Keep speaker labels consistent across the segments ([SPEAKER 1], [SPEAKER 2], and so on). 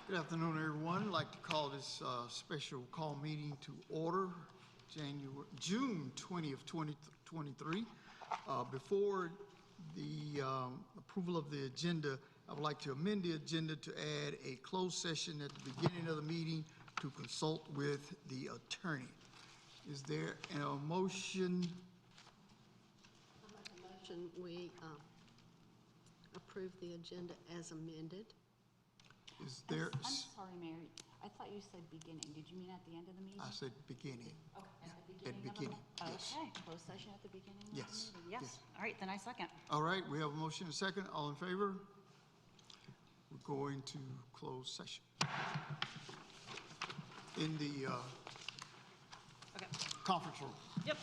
[SPEAKER 1] Good afternoon, everyone. I'd like to call this special call meeting to order, June 20th, 2023. Before the approval of the agenda, I would like to amend the agenda to add a closed session at the beginning of the meeting to consult with the attorney. Is there a motion?
[SPEAKER 2] I make a motion we approve the agenda as amended.
[SPEAKER 1] Is there?
[SPEAKER 3] I'm sorry, Mary. I thought you said beginning. Did you mean at the end of the meeting?
[SPEAKER 1] I said beginning.
[SPEAKER 3] Okay, at the
[SPEAKER 1] At
[SPEAKER 3] beginning.
[SPEAKER 1] beginning, yes.
[SPEAKER 3] Okay, closed session at the beginning of
[SPEAKER 1] Yes,
[SPEAKER 3] the meeting. Yes.
[SPEAKER 1] yes.
[SPEAKER 3] All right, then I second.
[SPEAKER 1] All right, we have a motion and a second. All in favor? We're going to close session. In the
[SPEAKER 3] Okay.
[SPEAKER 1] conference room.
[SPEAKER 3] Yep.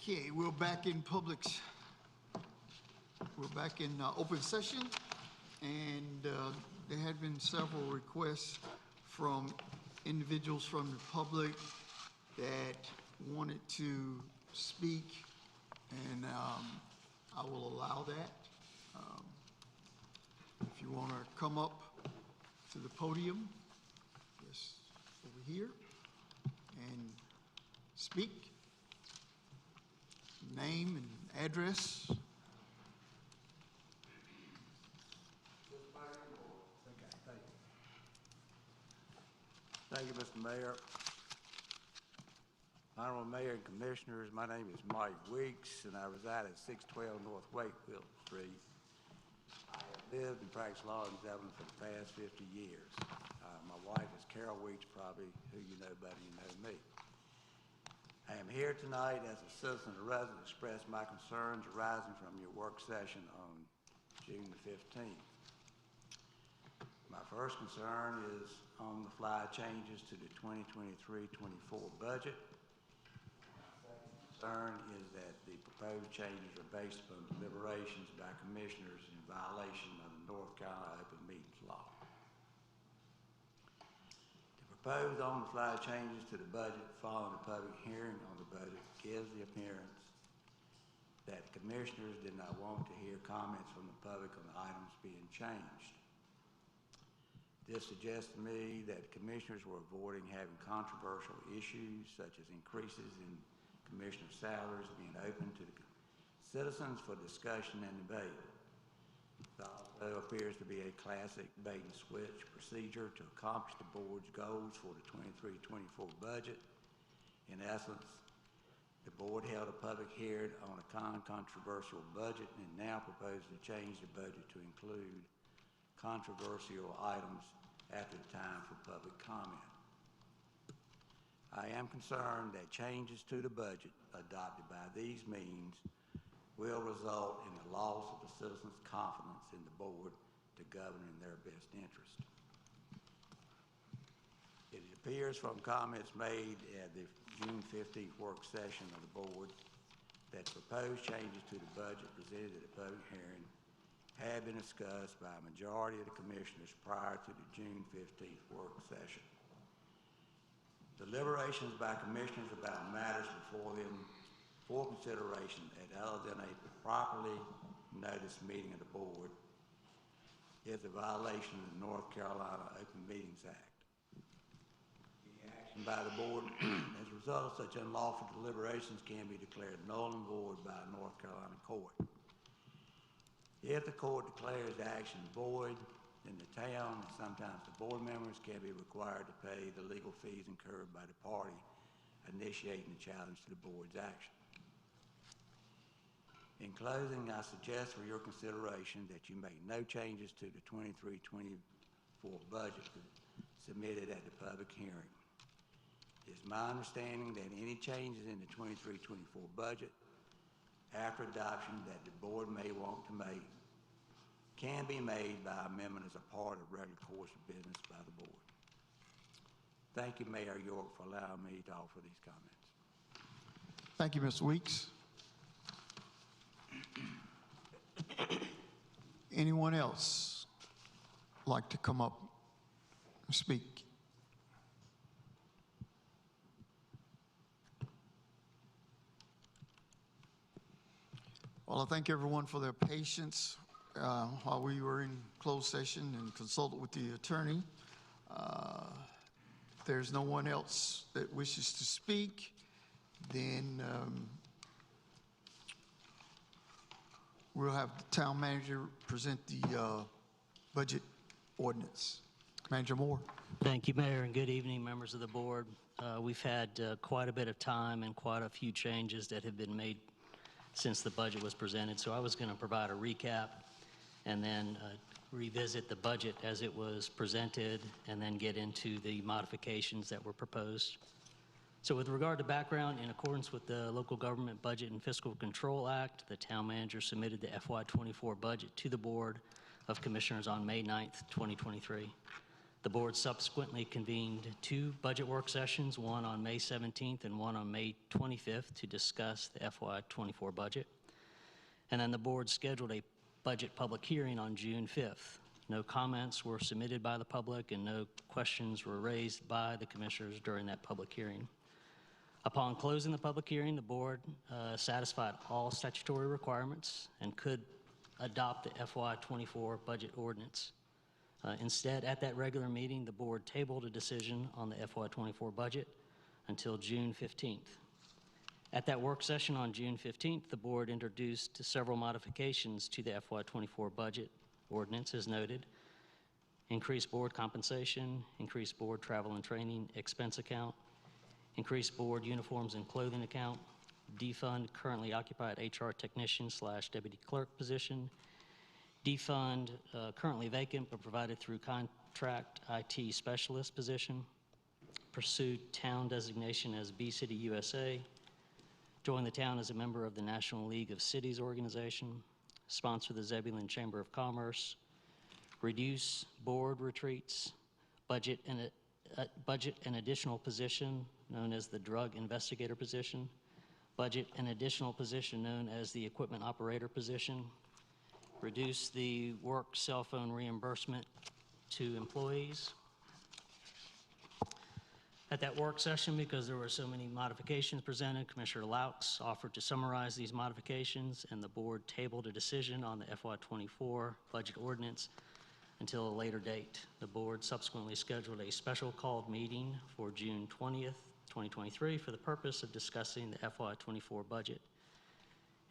[SPEAKER 1] Okay, we're back in open session, and there had been several requests from individuals from the public that wanted to speak, and I will allow that. If you want to come up to the podium, just over here, and speak, name and address.
[SPEAKER 4] Thank you, Mr. Mayor. Honorable Mayor and Commissioners, my name is Mike Weeks, and I reside at 612 North Wakefield Street. I have lived and practiced law in Zebulon for the past 50 years. My wife is Carol Weeks, probably who you know better than you know me. I am here tonight as a citizen and resident to express my concerns arising from your work session on June the 15th. My first concern is on-the-fly changes to the 2023-24 budget. My second concern is that the proposed changes are based upon deliberations by commissioners in violation of the North Carolina Open Meetings Law. The proposed on-the-fly changes to the budget following the public hearing on the budget gives the appearance that commissioners did not want to hear comments from the public on the items being changed. This suggests to me that commissioners were avoiding having controversial issues such as increases in commissioner salaries being open to the citizens for discussion and debate. It also appears to be a classic bait and switch procedure to accomplish the board's goals for the 23-24 budget. In essence, the board held a public hearing on a controversial budget and now proposes to change the budget to include controversial items after the time for public comment. I am concerned that changes to the budget adopted by these means will result in the loss of the citizens' confidence in the board to govern in their best interest. It appears from comments made at the June 15th work session of the board that proposed changes to the budget presented at the public hearing had been discussed by a majority of the commissioners prior to the June 15th work session. Deliberations by commissioners about matters before them for consideration at other than a properly noticed meeting of the board is a violation of the North Carolina Open Meetings Act. The action by the board as a result of such unlawful deliberations can be declared null and void by a North Carolina court. If the court declares the action void, then the town and sometimes the board members can be required to pay the legal fees incurred by the party initiating the challenge to the board's action. In closing, I suggest for your consideration that you make no changes to the 23-24 budget submitted at the public hearing. It is my understanding that any changes in the 23-24 budget after adoption that the board may want to make can be made by amendment as a part of regular course of business by the board. Thank you, Mayor York, for allowing me to offer these comments.
[SPEAKER 1] Thank you, Mr. Weeks. Anyone else like to come up and speak? Well, I thank everyone for their patience while we were in closed session and consulted with the attorney. If there's no one else that wishes to speak, then we'll have the town manager present the budget ordinance. Manager Moore.
[SPEAKER 5] Thank you, Mayor, and good evening, members of the board. We've had quite a bit of time and quite a few changes that have been made since the budget was presented. So I was going to provide a recap and then revisit the budget as it was presented and then get into the modifications that were proposed. So with regard to background, in accordance with the Local Government Budget and Fiscal Control Act, the town manager submitted the FY24 budget to the Board of Commissioners on May 9th, 2023. The board subsequently convened 2 budget work sessions, one on May 17th and one on May 25th, to discuss the FY24 budget. And then the board scheduled a budget public hearing on June 5th. No comments were submitted by the public and no questions were raised by the commissioners during that public hearing. Upon closing the public hearing, the board satisfied all statutory requirements and could adopt the FY24 budget ordinance. Instead, at that regular meeting, the board tabled a decision on the FY24 budget until June 15th. At that work session on June 15th, the board introduced several modifications to the FY24 budget ordinance as noted: increased board compensation, increased board travel and training expense account, increased board uniforms and clothing account, defund currently occupied HR technician / deputy clerk position, defund currently vacant but provided through contract IT specialist position, pursued town designation as B City USA, join the town as a member of the National League of Cities organization, sponsor the Zebulon Chamber of Commerce, reduce board retreats, budget an additional position known as the drug investigator position, budget an additional position known as the equipment operator position, reduce the work cell phone reimbursement to employees. At that work session, because there were so many modifications presented, Commissioner Laux offered to summarize these modifications, and the board tabled a decision on the FY24 budget ordinance until a later date. The board subsequently scheduled a special called meeting for June 20th, 2023 for the purpose of discussing the FY24 budget.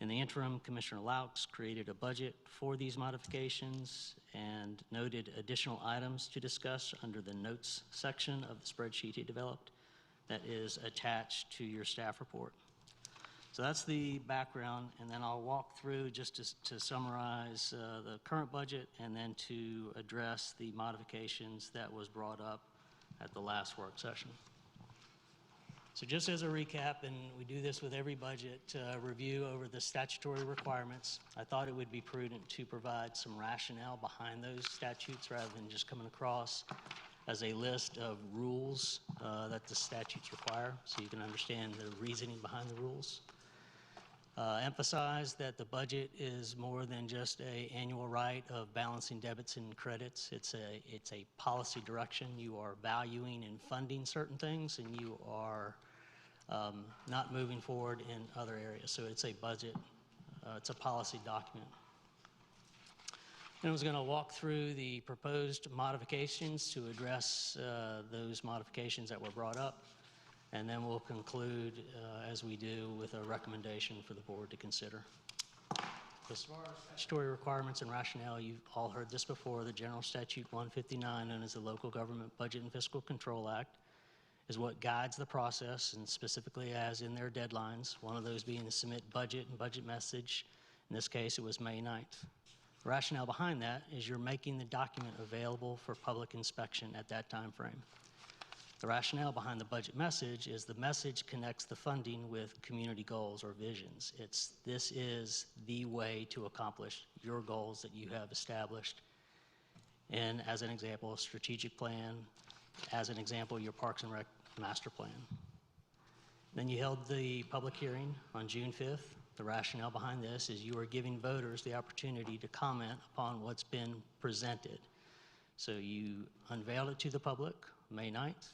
[SPEAKER 5] In the interim, Commissioner Laux created a budget for these modifications and noted additional items to discuss under the notes section of the spreadsheet he developed that is attached to your staff report. So that's the background, and then I'll walk through just to summarize the current budget and then to address the modifications that was brought up at the last work session. So just as a recap, and we do this with every budget review over the statutory requirements, I thought it would be prudent to provide some rationale behind those statutes rather than just coming across as a list of rules that the statutes require, so you can understand the reasoning behind the rules. Emphasize that the budget is more than just an annual right of balancing debits and credits. It's a policy direction. You are valuing and funding certain things, and you are not moving forward in other areas. So it's a budget, it's a policy document. And I was going to walk through the proposed modifications to address those modifications that were brought up. And then we'll conclude, as we do, with a recommendation for the board to consider. As far as statutory requirements and rationale, you've all heard this before. The General Statute 159, known as the Local Government Budget and Fiscal Control Act, is what guides the process, and specifically as in their deadlines, one of those being to submit budget and budget message. In this case, it was May 9th. The rationale behind that is you're making the document available for public inspection at that time frame. The rationale behind the budget message is the message connects the funding with community goals or visions. This is the way to accomplish your goals that you have established. And as an example, a strategic plan, as an example, your Parks and Rec master plan. Then you held the public hearing on June 5th. The rationale behind this is you are giving voters the opportunity to comment upon what's been presented. So you unveiled it to the public May 9th.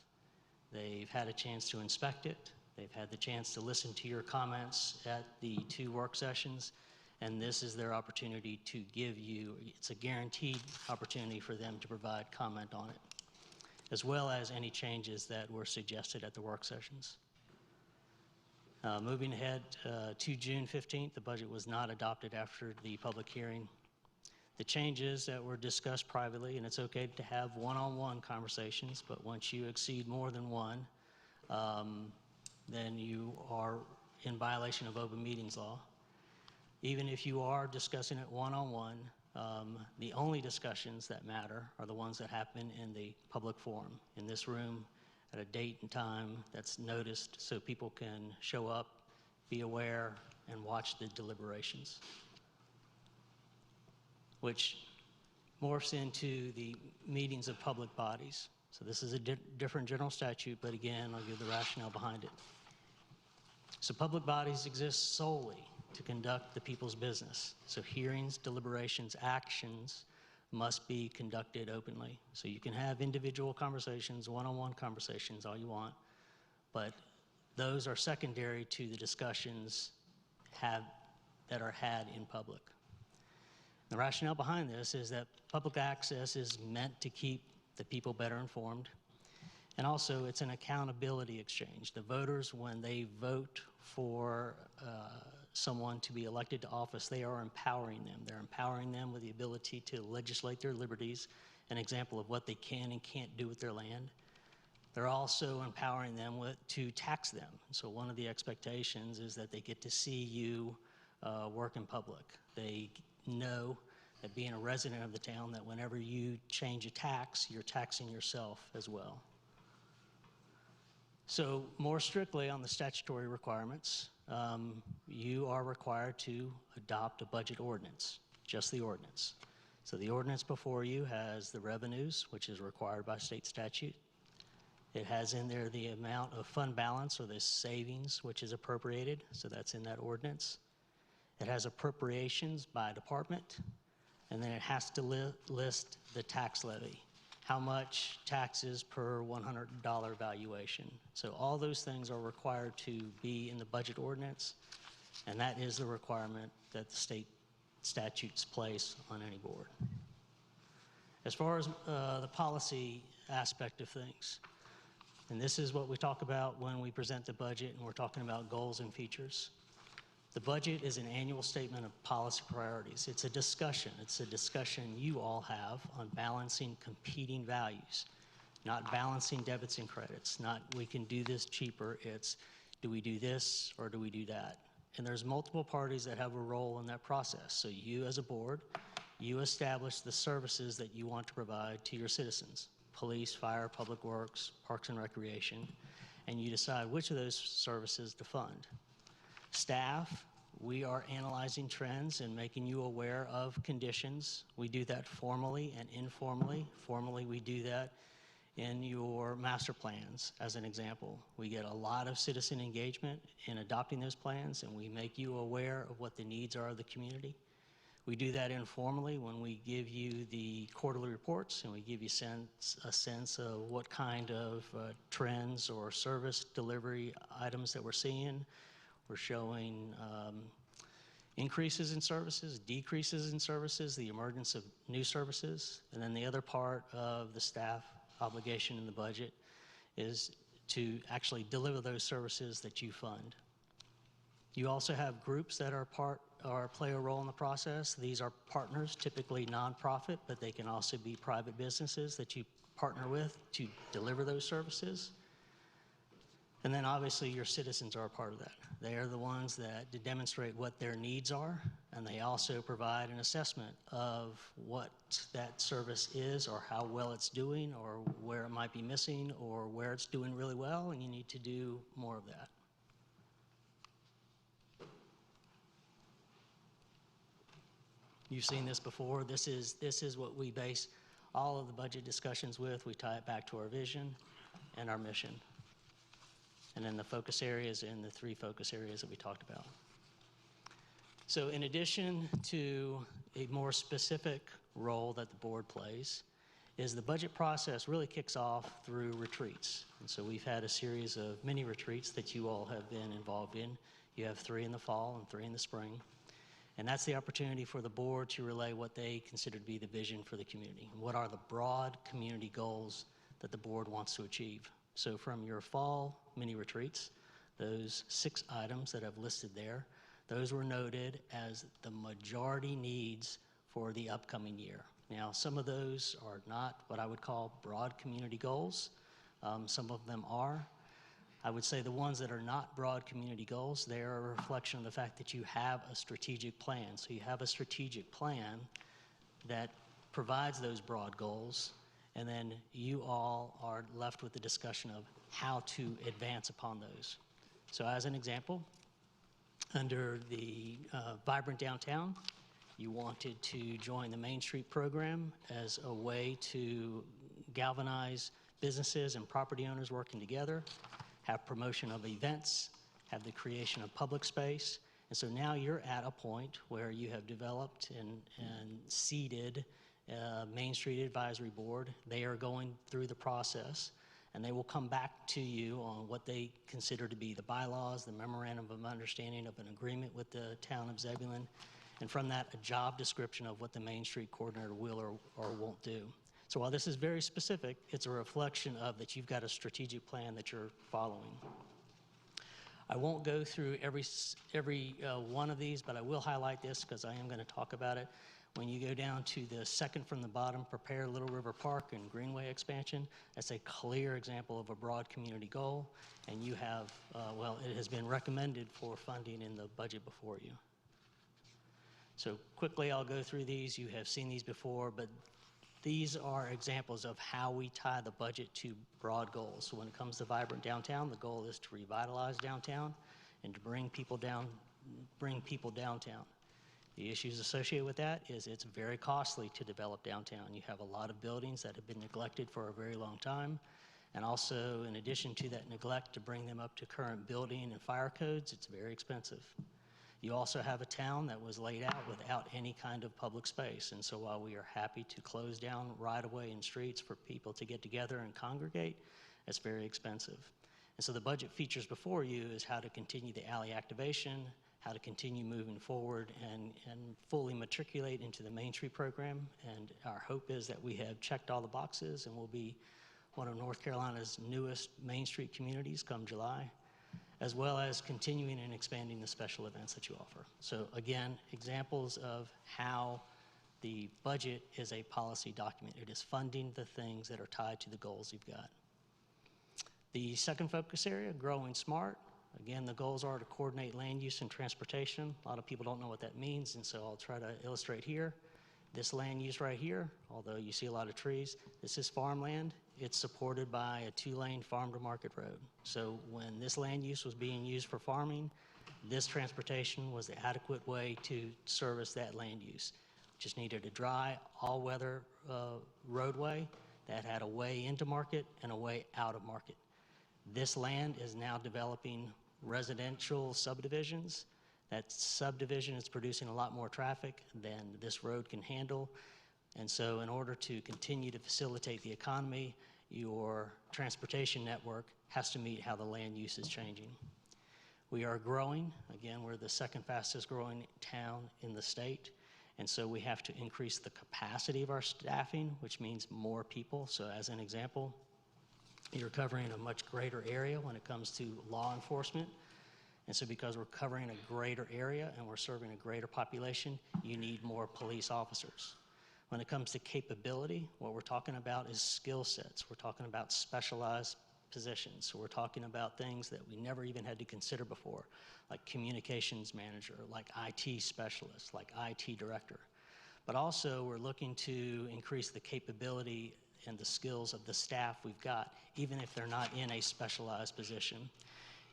[SPEAKER 5] They've had a chance to inspect it. They've had the chance to listen to your comments at the 2 work sessions, and this is their opportunity to give you, it's a guaranteed opportunity for them to provide comment on it, as well as any changes that were suggested at the work sessions. Moving ahead to June 15th, the budget was not adopted after the public hearing. The changes that were discussed privately, and it's okay to have one-on-one conversations, but once you exceed more than one, then you are in violation of open meetings law. Even if you are discussing it one-on-one, the only discussions that matter are the ones that happen in the public forum, in this room, at a date and time that's noticed so people can show up, be aware, and watch the deliberations. Which morphs into the meetings of public bodies. So this is a different general statute, but again, I'll give the rationale behind it. So public bodies exist solely to conduct the people's business. So hearings, deliberations, actions must be conducted openly. So you can have individual conversations, one-on-one conversations, all you want, but those are secondary to the discussions that are had in public. The rationale behind this is that public access is meant to keep the people better informed, and also it's an accountability exchange. The voters, when they vote for someone to be elected to office, they are empowering them. They're empowering them with the ability to legislate their liberties, an example of what they can and can't do with their land. They're also empowering them to tax them. So one of the expectations is that they get to see you work in public. They know that being a resident of the town, that whenever you change a tax, you're taxing yourself as well. So more strictly on the statutory requirements, you are required to adopt a budget ordinance, just the ordinance. So the ordinance before you has the revenues, which is required by state statute. It has in there the amount of fund balance or the savings, which is appropriated, so that's in that ordinance. It has appropriations by department, and then it has to list the tax levy, how much taxes per $100 valuation. So all those things are required to be in the budget ordinance, and that is the requirement that the state statutes place on any board. As far as the policy aspect of things, and this is what we talk about when we present the budget and we're talking about goals and features. The budget is an annual statement of policy priorities. It's a discussion. It's a discussion you all have on balancing competing values, not balancing debits and credits, not we can do this cheaper. It's do we do this or do we do that? And there's multiple parties that have a role in that process. So you as a board, you establish the services that you want to provide to your citizens, police, fire, public works, parks and recreation, and you decide which of those services to fund. Staff, we are analyzing trends and making you aware of conditions. We do that formally and informally. Formally, we do that in your master plans, as an example. We get a lot of citizen engagement in adopting those plans, and we make you aware of what the needs are of the community. We do that informally when we give you the quarterly reports, and we give you a sense of what kind of trends or service delivery items that we're seeing. We're showing increases in services, decreases in services, the emergence of new services, and then the other part of the staff obligation in the budget is to actually deliver those services that you fund. You also have groups that are play a role in the process. These are partners, typically nonprofit, but they can also be private businesses that you partner with to deliver those services. And then obviously your citizens are a part of that. They are the ones that demonstrate what their needs are, and they also provide an assessment of what that service is or how well it's doing or where it might be missing or where it's doing really well, and you need to do more of that. You've seen this before. This is what we base all of the budget discussions with. We tie it back to our vision and our mission. And then the focus areas and the 3 focus areas that we talked about. So in addition to a more specific role that the board plays, is the budget process really kicks off through retreats. And so we've had a series of mini retreats that you all have been involved in. You have 3 in the fall and 3 in the spring. And that's the opportunity for the board to relay what they consider to be the vision for the community. What are the broad community goals that the board wants to achieve? So from your fall mini retreats, those 6 items that I've listed there, those were noted as the majority needs for the upcoming year. Now, some of those are not what I would call broad community goals. Some of them are. I would say the ones that are not broad community goals, they are a reflection of the fact that you have a strategic plan. So you have a strategic plan that provides those broad goals, and then you all are left with the discussion of how to advance upon those. So as an example, under the vibrant downtown, You wanted to join the Main Street program as a way to galvanize businesses and property owners working together, have promotion of events, have the creation of public space. And so now you're at a point where you have developed and seeded Main Street Advisory Board. They are going through the process, and they will come back to you on what they consider to be the bylaws, the memorandum of understanding of an agreement with the town of Zebulon, and from that, a job description of what the Main Street coordinator will or won't do. So while this is very specific, it's a reflection of that you've got a strategic plan that you're following. I won't go through every one of these, but I will highlight this because I am going to talk about it. When you go down to the second from the bottom, prepare Little River Park and Greenway expansion, that's a clear example of a broad community goal, and you have, well, it has been recommended for funding in the budget before you. So quickly, I'll go through these. You have seen these before, but these are examples of how we tie the budget to broad goals. So when it comes to vibrant downtown, the goal is to revitalize downtown and to bring people downtown. The issues associated with that is it's very costly to develop downtown. You have a lot of buildings that have been neglected for a very long time. And also, in addition to that neglect, to bring them up to current building and fire codes, it's very expensive. You also have a town that was laid out without any kind of public space. And so while we are happy to close down right-of-way and streets for people to get together and congregate, it's very expensive. And so the budget features before you is how to continue the alley activation, how to continue moving forward and fully matriculate into the Main Street program. And our hope is that we have checked all the boxes and will be one of North Carolina's newest Main Street communities come July, as well as continuing and expanding the special events that you offer. So again, examples of how the budget is a policy document. It is funding the things that are tied to the goals you've got. The second focus area, growing smart. Again, the goals are to coordinate land use and transportation. A lot of people don't know what that means, and so I'll try to illustrate here. This land use right here, although you see a lot of trees, this is farmland. It's supported by a 2-lane farm-to-market road. So when this land use was being used for farming, this transportation was the adequate way to service that land use. Just needed a dry, all-weather roadway that had a way into market and a way out of market. This land is now developing residential subdivisions. That subdivision is producing a lot more traffic than this road can handle. And so in order to continue to facilitate the economy, your transportation network has to meet how the land use is changing. We are growing. Again, we're the second fastest growing town in the state. And so we have to increase the capacity of our staffing, which means more people. So as an example, you're covering a much greater area when it comes to law enforcement. And so because we're covering a greater area and we're serving a greater population, you need more police officers. When it comes to capability, what we're talking about is skill sets. We're talking about specialized positions. So we're talking about things that we never even had to consider before, like communications manager, like IT specialist, like IT director. But also we're looking to increase the capability and the skills of the staff we've got, even if they're not in a specialized position.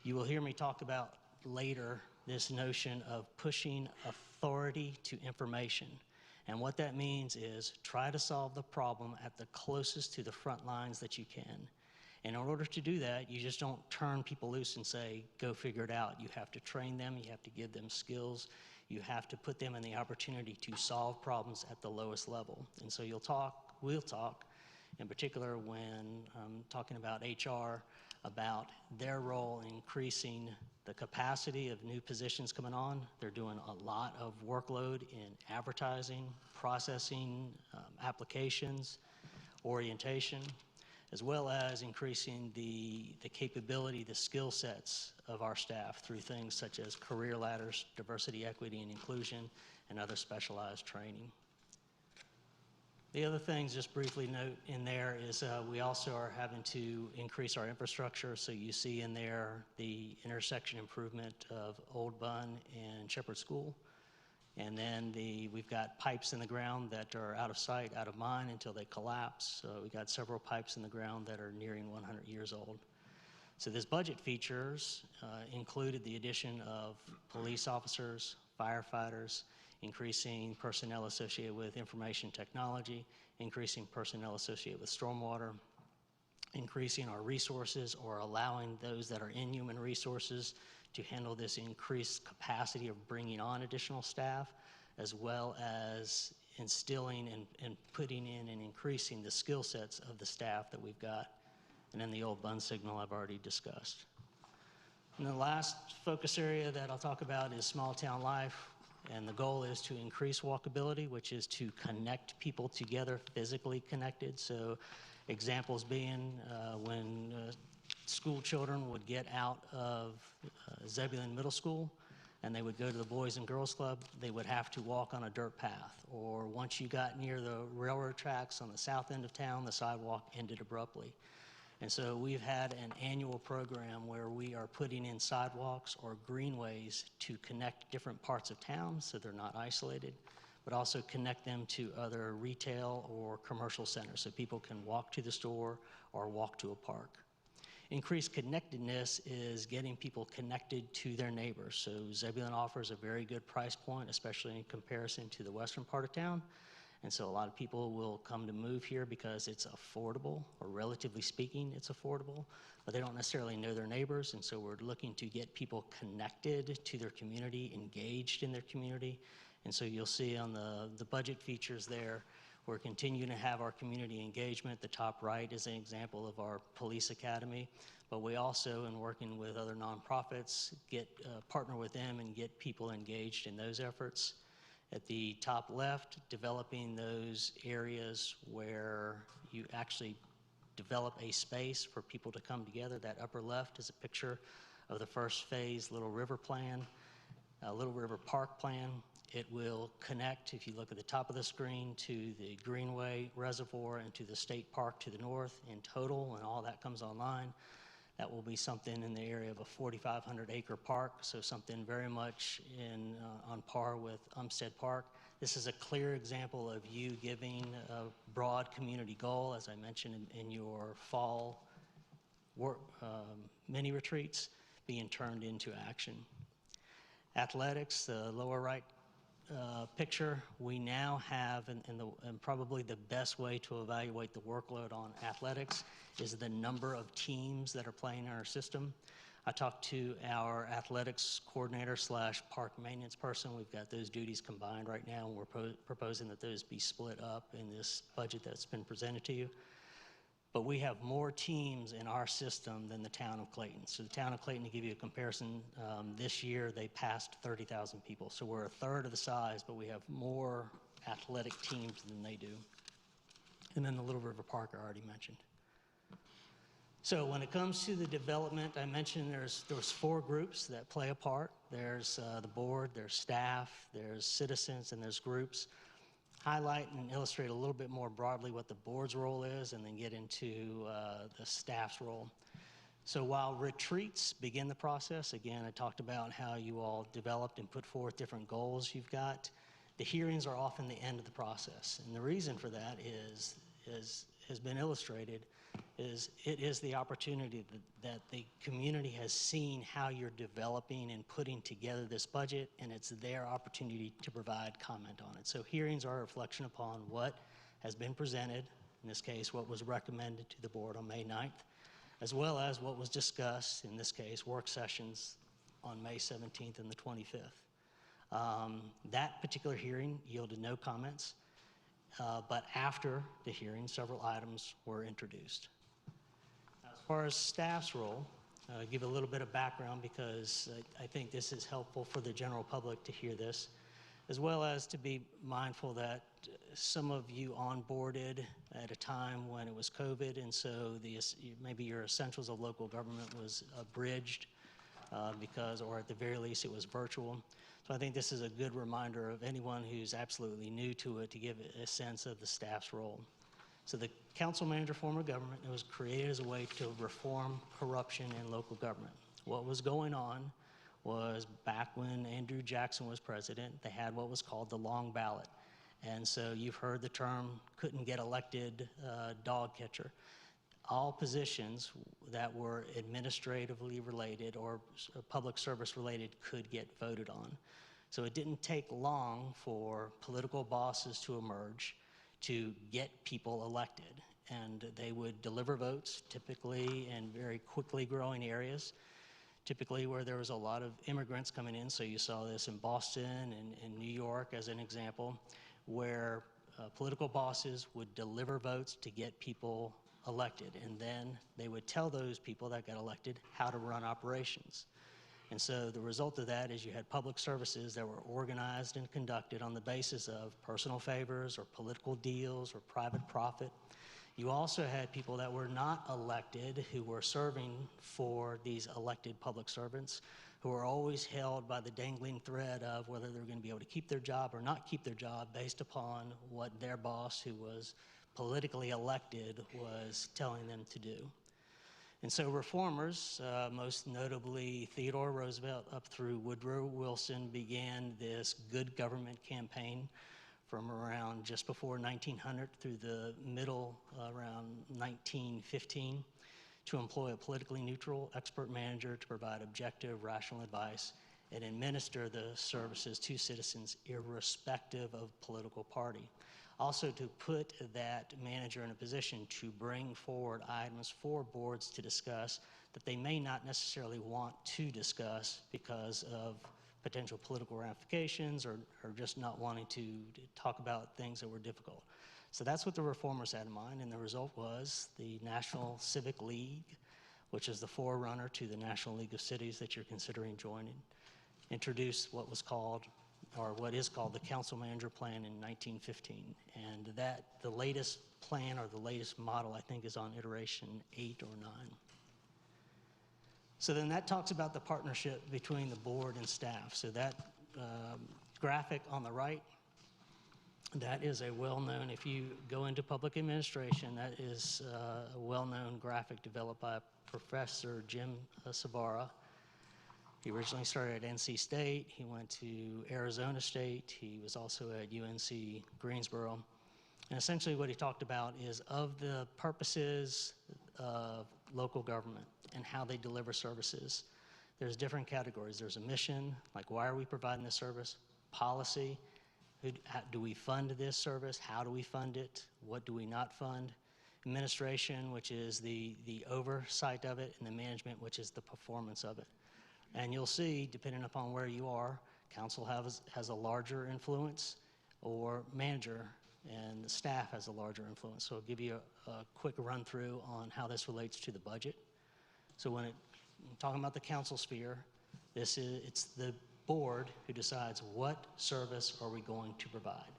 [SPEAKER 5] You will hear me talk about later this notion of pushing authority to information. And what that means is try to solve the problem at the closest to the front lines that you can. And in order to do that, you just don't turn people loose and say, go figure it out. You have to train them, you have to give them skills, you have to put them in the opportunity to solve problems at the lowest level. And so we'll talk, in particular when I'm talking about HR, about their role in increasing the capacity of new positions coming on. They're doing a lot of workload in advertising, processing, applications, orientation, as well as increasing the capability, the skill sets of our staff through things such as career ladders, diversity, equity, and inclusion, and other specialized training. The other things, just briefly note in there, is we also are having to increase our infrastructure. So you see in there the intersection improvement of Old Bun and Shepherd School. And then we've got pipes in the ground that are out of sight, out of mind until they collapse. So we got several pipes in the ground that are nearing 100 years old. So this budget features included the addition of police officers, firefighters, increasing personnel associated with information technology, increasing personnel associated with stormwater, increasing our resources or allowing those that are in human resources to handle this increased capacity of bringing on additional staff, as well as instilling and putting in and increasing the skill sets of the staff that we've got. And then the old bun signal I've already discussed. And the last focus area that I'll talk about is small town life. And the goal is to increase walkability, which is to connect people together, physically connected. So examples being when school children would get out of Zebulon Middle School and they would go to the Boys and Girls Club, they would have to walk on a dirt path. Or once you got near the railroad tracks on the south end of town, the sidewalk ended abruptly. And so we've had an annual program where we are putting in sidewalks or greenways to connect different parts of town so they're not isolated, but also connect them to other retail or commercial centers so people can walk to the store or walk to a park. Increased connectedness is getting people connected to their neighbors. So Zebulon offers a very good price point, especially in comparison to the western part of town. And so a lot of people will come to move here because it's affordable, or relatively speaking, it's affordable, but they don't necessarily know their neighbors. And so we're looking to get people connected to their community, engaged in their community. And so you'll see on the budget features there, we're continuing to have our community engagement. The top right is an example of our police academy, but we also, in working with other nonprofits, partner with them and get people engaged in those efforts. At the top left, developing those areas where you actually develop a space for people to come together. That upper left is a picture of the first phase Little River plan, Little River Park plan. It will connect, if you look at the top of the screen, to the Greenway Reservoir and to the state park to the north in total, and all that comes online. That will be something in the area of a 4,500 acre park, so something very much on par with Umstead Park. This is a clear example of you giving a broad community goal, as I mentioned in your fall mini retreats, being turned into action. Athletics, the lower right picture, we now have, and probably the best way to evaluate the workload on athletics is the number of teams that are playing in our system. I talked to our athletics coordinator / park maintenance person. We've got those duties combined right now, and we're proposing that those be split up in this budget that's been presented to you. But we have more teams in our system than the town of Clayton. So the town of Clayton, to give you a comparison, this year they passed 30,000 people. So we're a third of the size, but we have more athletic teams than they do. And then the Little River Park I already mentioned. So when it comes to the development, I mentioned there's 4 groups that play a part. There's the board, there's staff, there's citizens, and there's groups. Highlight and illustrate a little bit more broadly what the board's role is, and then get into the staff's role. So while retreats begin the process, again, I talked about how you all developed and put forth different goals you've got. The hearings are often the end of the process, and the reason for that has been illustrated, is it is the opportunity that the community has seen how you're developing and putting together this budget, and it's their opportunity to provide comment on it. So hearings are a reflection upon what has been presented, in this case, what was recommended to the board on May 9th, as well as what was discussed, in this case, work sessions on May 17th and the 25th. That particular hearing yielded no comments. But after the hearing, several items were introduced. As far as staff's role, I'll give a little bit of background because I think this is helpful for the general public to hear this, as well as to be mindful that some of you onboarded at a time when it was COVID, and so maybe your essentials of local government was abridged or at the very least it was virtual. So I think this is a good reminder of anyone who's absolutely new to it to give a sense of the staff's role. So the council manager form of government, it was created as a way to reform corruption in local government. What was going on was back when Andrew Jackson was president, they had what was called the long ballot. And so you've heard the term couldn't get elected dog catcher. All positions that were administratively related or public service related could get voted on. So it didn't take long for political bosses to emerge to get people elected. And they would deliver votes, typically in very quickly growing areas, typically where there was a lot of immigrants coming in. So you saw this in Boston and New York as an example, where political bosses would deliver votes to get people elected. And then they would tell those people that got elected how to run operations. And so the result of that is you had public services that were organized and conducted on the basis of personal favors or political deals or private profit. You also had people that were not elected who were serving for these elected public servants, who were always held by the dangling thread of whether they're going to be able to keep their job or not keep their job based upon what their boss, who was politically elected, was telling them to do. And so reformers, most notably Theodore Roosevelt up through Woodrow Wilson, began this good government campaign from around just before 1900 through the middle around 1915 to employ a politically neutral expert manager to provide objective, rational advice and administer the services to citizens irrespective of political party. Also to put that manager in a position to bring forward items for boards to discuss that they may not necessarily want to discuss because of potential political ramifications or just not wanting to talk about things that were difficult. So that's what the reformers had in mind, and the result was the National Civic League, which is the forerunner to the National League of Cities that you're considering joining, introduced what was called, or what is called, the Council Manager Plan in 1915. And that, the latest plan or the latest model, I think, is on iteration 8 or 9. So then that talks about the partnership between the board and staff. So that graphic on the right, that is a well-known, if you go into public administration, that is a well-known graphic developed by Professor Jim Savara. He originally started at NC State. He went to Arizona State. He was also at UNC Greensboro. And essentially what he talked about is of the purposes of local government and how they deliver services, there's different categories. There's a mission, like why are we providing this service? Policy, do we fund this service? How do we fund it? What do we not fund? Administration, which is the oversight of it, and the management, which is the performance of it. And you'll see, depending upon where you are, council has a larger influence, or manager and the staff has a larger influence. So I'll give you a quick run through on how this relates to the budget. So when talking about the council sphere, it's the board who decides what service are we going to provide.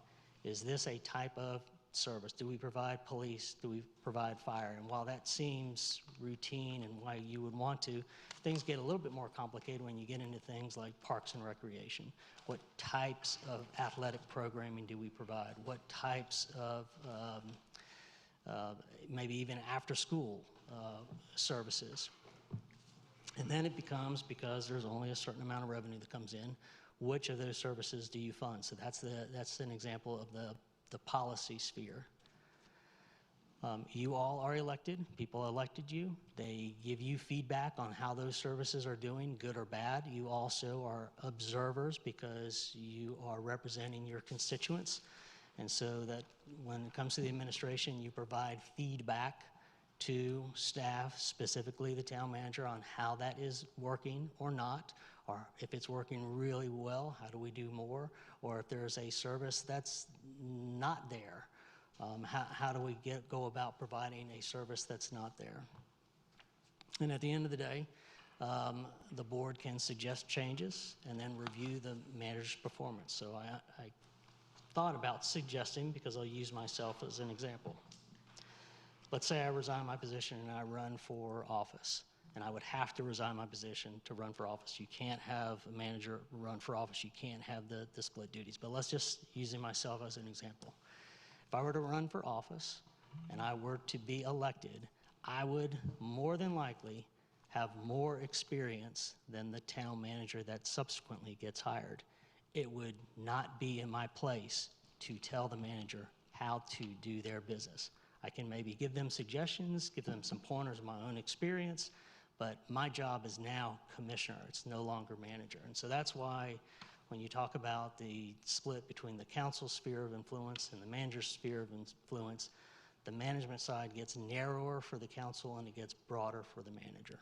[SPEAKER 5] Is this a type of service? Do we provide police? Do we provide fire? And while that seems routine and why you would want to, things get a little bit more complicated when you get into things like parks and recreation. What types of athletic programming do we provide? What types of maybe even after school services? And then it becomes, because there's only a certain amount of revenue that comes in, which of those services do you fund? So that's an example of the policy sphere. You all are elected. People elected you. They give you feedback on how those services are doing, good or bad. You also are observers because you are representing your constituents. And so that when it comes to the administration, you provide feedback to staff, specifically the town manager, on how that is working or not, or if it's working really well, how do we do more? Or if there's a service that's not there, how do we go about providing a service that's not there? And at the end of the day, the board can suggest changes and then review the manager's performance. So I thought about suggesting, because I'll use myself as an example. Let's say I resign my position and I run for office, and I would have to resign my position to run for office. You can't have a manager run for office. You can't have the split duties. But let's just using myself as an example. If I were to run for office and I were to be elected, I would more than likely have more experience than the town manager that subsequently gets hired. It would not be in my place to tell the manager how to do their business. I can maybe give them suggestions, give them some pointers of my own experience, but my job is now commissioner. It's no longer manager. And so that's why when you talk about the split between the council's sphere of influence and the manager's sphere of influence, the management side gets narrower for the council and it gets broader for the manager.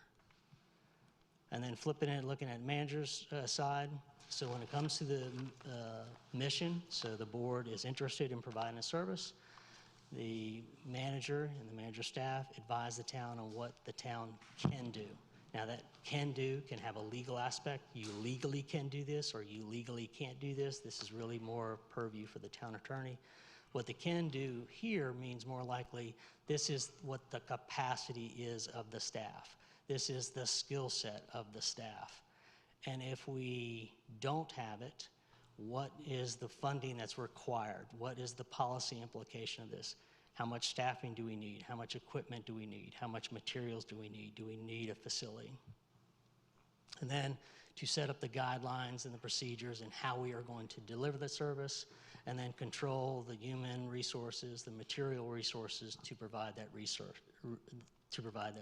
[SPEAKER 5] And then flipping it, looking at manager's side, so when it comes to the mission, so the board is interested in providing a service, the manager and the manager staff advise the town on what the town can do. Now that can do can have a legal aspect. You legally can do this or you legally can't do this. This is really more purview for the town attorney. What the can do here means more likely this is what the capacity is of the staff. This is the skill set of the staff. And if we don't have it, what is the funding that's required? What is the policy implication of this? How much staffing do we need? How much equipment do we need? How much materials do we need? Do we need a facility? And then to set up the guidelines and the procedures and how we are going to deliver the service, and then control the human resources, the material resources to provide that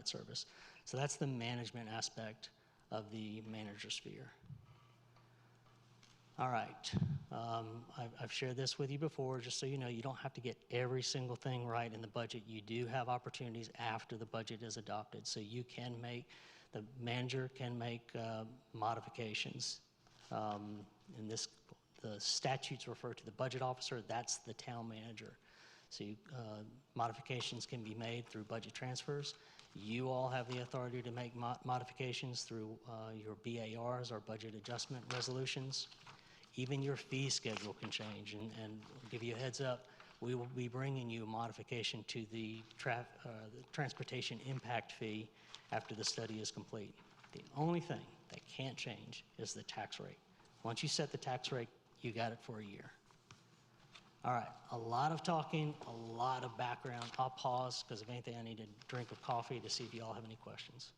[SPEAKER 5] service. So that's the management aspect of the manager sphere. All right, I've shared this with you before, just so you know, you don't have to get every single thing right in the budget. You do have opportunities after the budget is adopted, so you can make, the manager can make modifications. In this, the statutes refer to the budget officer, that's the town manager. So modifications can be made through budget transfers. You all have the authority to make modifications through your BARs, or budget adjustment resolutions. Even your fee schedule can change, and I'll give you a heads up, we will be bringing you a modification to the transportation impact fee after the study is complete. The only thing that can't change is the tax rate. Once you set the tax rate, you got it for a year. All right, a lot of talking, a lot of background. I'll pause, because if anything, I need a drink of coffee to see if you all have any questions.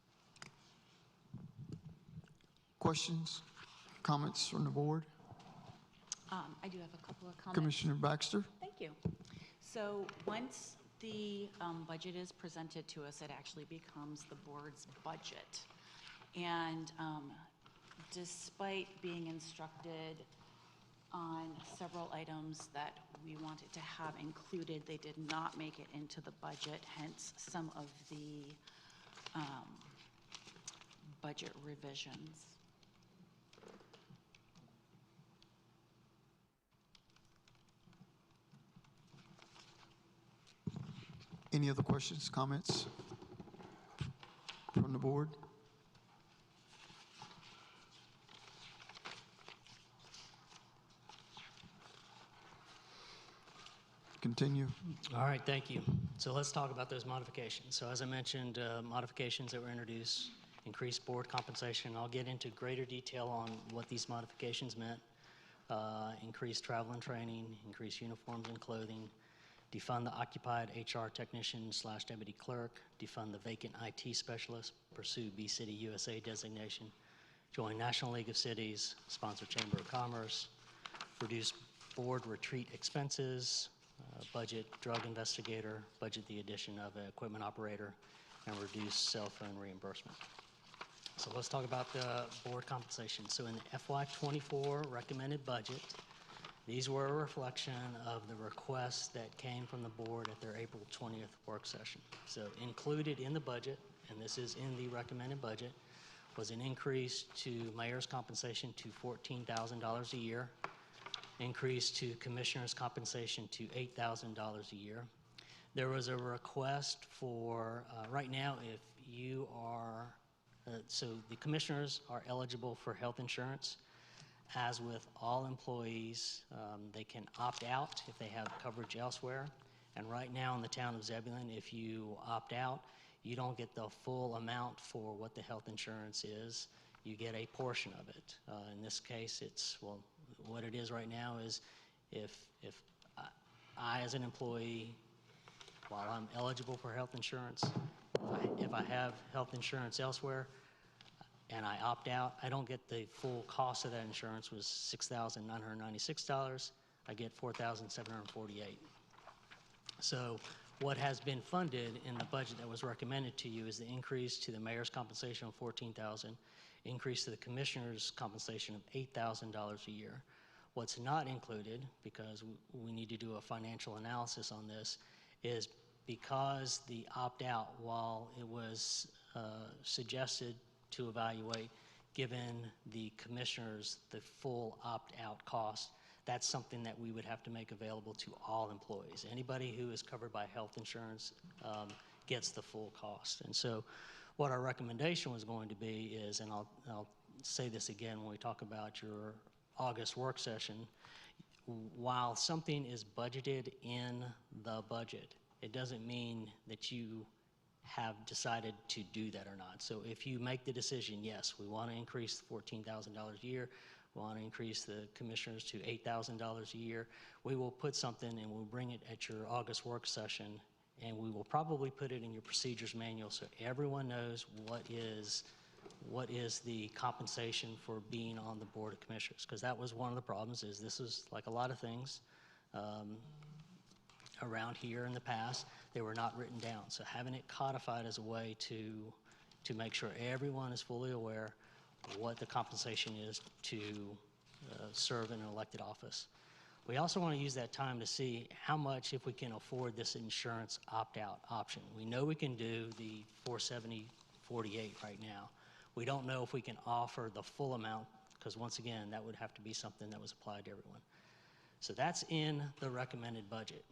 [SPEAKER 1] Questions, comments from the board?
[SPEAKER 3] I do have a couple of comments.
[SPEAKER 1] Commissioner Baxter?
[SPEAKER 3] Thank you. So once the budget is presented to us, it actually becomes the board's budget. And despite being instructed on several items that we wanted to have included, they did not make it into the budget, hence some of the budget revisions.
[SPEAKER 1] Any other questions, comments from the board? Continue.
[SPEAKER 5] All right, thank you. So let's talk about those modifications. So as I mentioned, modifications that were introduced, increased board compensation. I'll get into greater detail on what these modifications meant. Increased travel and training, increased uniforms and clothing, defund the occupied HR technician / deputy clerk, defund the vacant IT specialist, pursue B-City USA designation, join National League of Cities, sponsor Chamber of Commerce, reduce board retreat expenses, budget drug investigator, budget the addition of an equipment operator, and reduce cell phone reimbursement. So let's talk about the board compensation. So in the FY24 recommended budget, these were a reflection of the requests that came from the board at their April 20th work session. So included in the budget, and this is in the recommended budget, was an increase to mayor's compensation to $14,000 a year, increase to commissioner's compensation to $8,000 a year. There was a request for, right now, if you are, so the commissioners are eligible for health insurance. As with all employees, they can opt out if they have coverage elsewhere. And right now in the town of Zebulon, if you opt out, you don't get the full amount for what the health insurance is. You get a portion of it. In this case, it's, well, what it is right now is if I as an employee, while I'm eligible for health insurance, if I have health insurance elsewhere, and I opt out, I don't get the full cost of that insurance, was $6,996. I get $4,748. So what has been funded in the budget that was recommended to you is the increase to the mayor's compensation of $14,000, increase to the commissioner's compensation of $8,000 a year. What's not included, because we need to do a financial analysis on this, is because the opt-out, while it was suggested to evaluate, given the commissioners the full opt-out cost, that's something that we would have to make available to all employees. Anybody who is covered by health insurance gets the full cost. And so what our recommendation was going to be is, and I'll say this again when we talk about your August work session, while something is budgeted in the budget, it doesn't mean that you have decided to do that or not. So if you make the decision, yes, we want to increase $14,000 a year, we want to increase the commissioners to $8,000 a year, we will put something and we'll bring it at your August work session, and we will probably put it in your procedures manual so everyone knows what is the compensation for being on the Board of Commissioners. Because that was one of the problems, is this is like a lot of things around here in the past, they were not written down. So having it codified as a way to make sure everyone is fully aware what the compensation is to serve in an elected office. We also want to use that time to see how much, if we can afford this insurance opt-out option. We know we can do the $470.48 right now. We don't know if we can offer the full amount, because once again, that would have to be something that was applied to everyone. So that's in the recommended budget.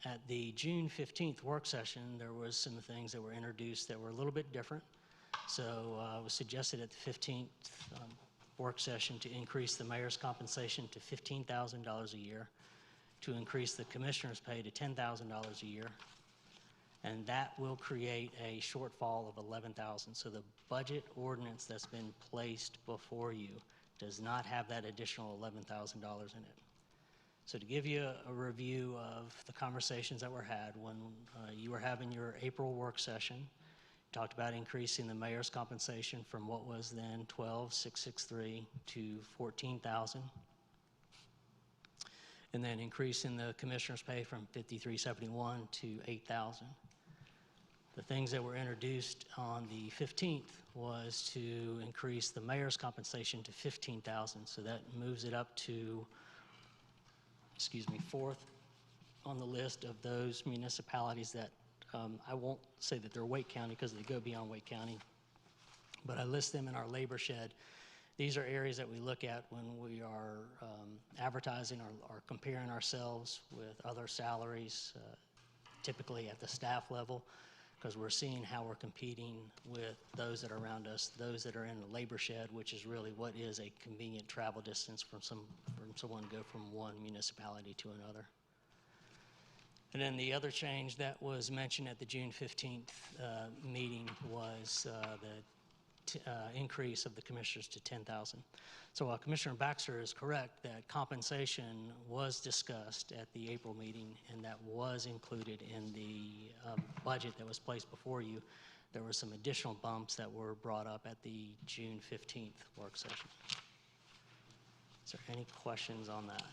[SPEAKER 5] At the June 15th work session, there was some things that were introduced that were a little bit different. So it was suggested at the 15th work session to increase the mayor's compensation to $15,000 a year, to increase the commissioner's pay to $10,000 a year, and that will create a shortfall of $11,000. So the budget ordinance that's been placed before you does not have that additional $11,000 in it. So to give you a review of the conversations that were had when you were having your April work session, talked about increasing the mayor's compensation from what was then $12,663 to $14,000, and then increasing the commissioner's pay from $53.71 to $8,000. The things that were introduced on the 15th was to increase the mayor's compensation to $15,000, so that moves it up to, fourth on the list of those municipalities that I won't say that they're Wake County because they go beyond Wake County, but I list them in our labor shed. These are areas that we look at when we are advertising or comparing ourselves with other salaries, typically at the staff level, because we're seeing how we're competing with those that are around us, those that are in the labor shed, which is really what is a convenient travel distance from someone to go from one municipality to another. And then the other change that was mentioned at the June 15th meeting was the increase of the commissioners to $10,000. So while Commissioner Baxter is correct that compensation was discussed at the April meeting and that was included in the budget that was placed before you, there were some additional bumps that were brought up at the June 15th work session. Is there any questions on that?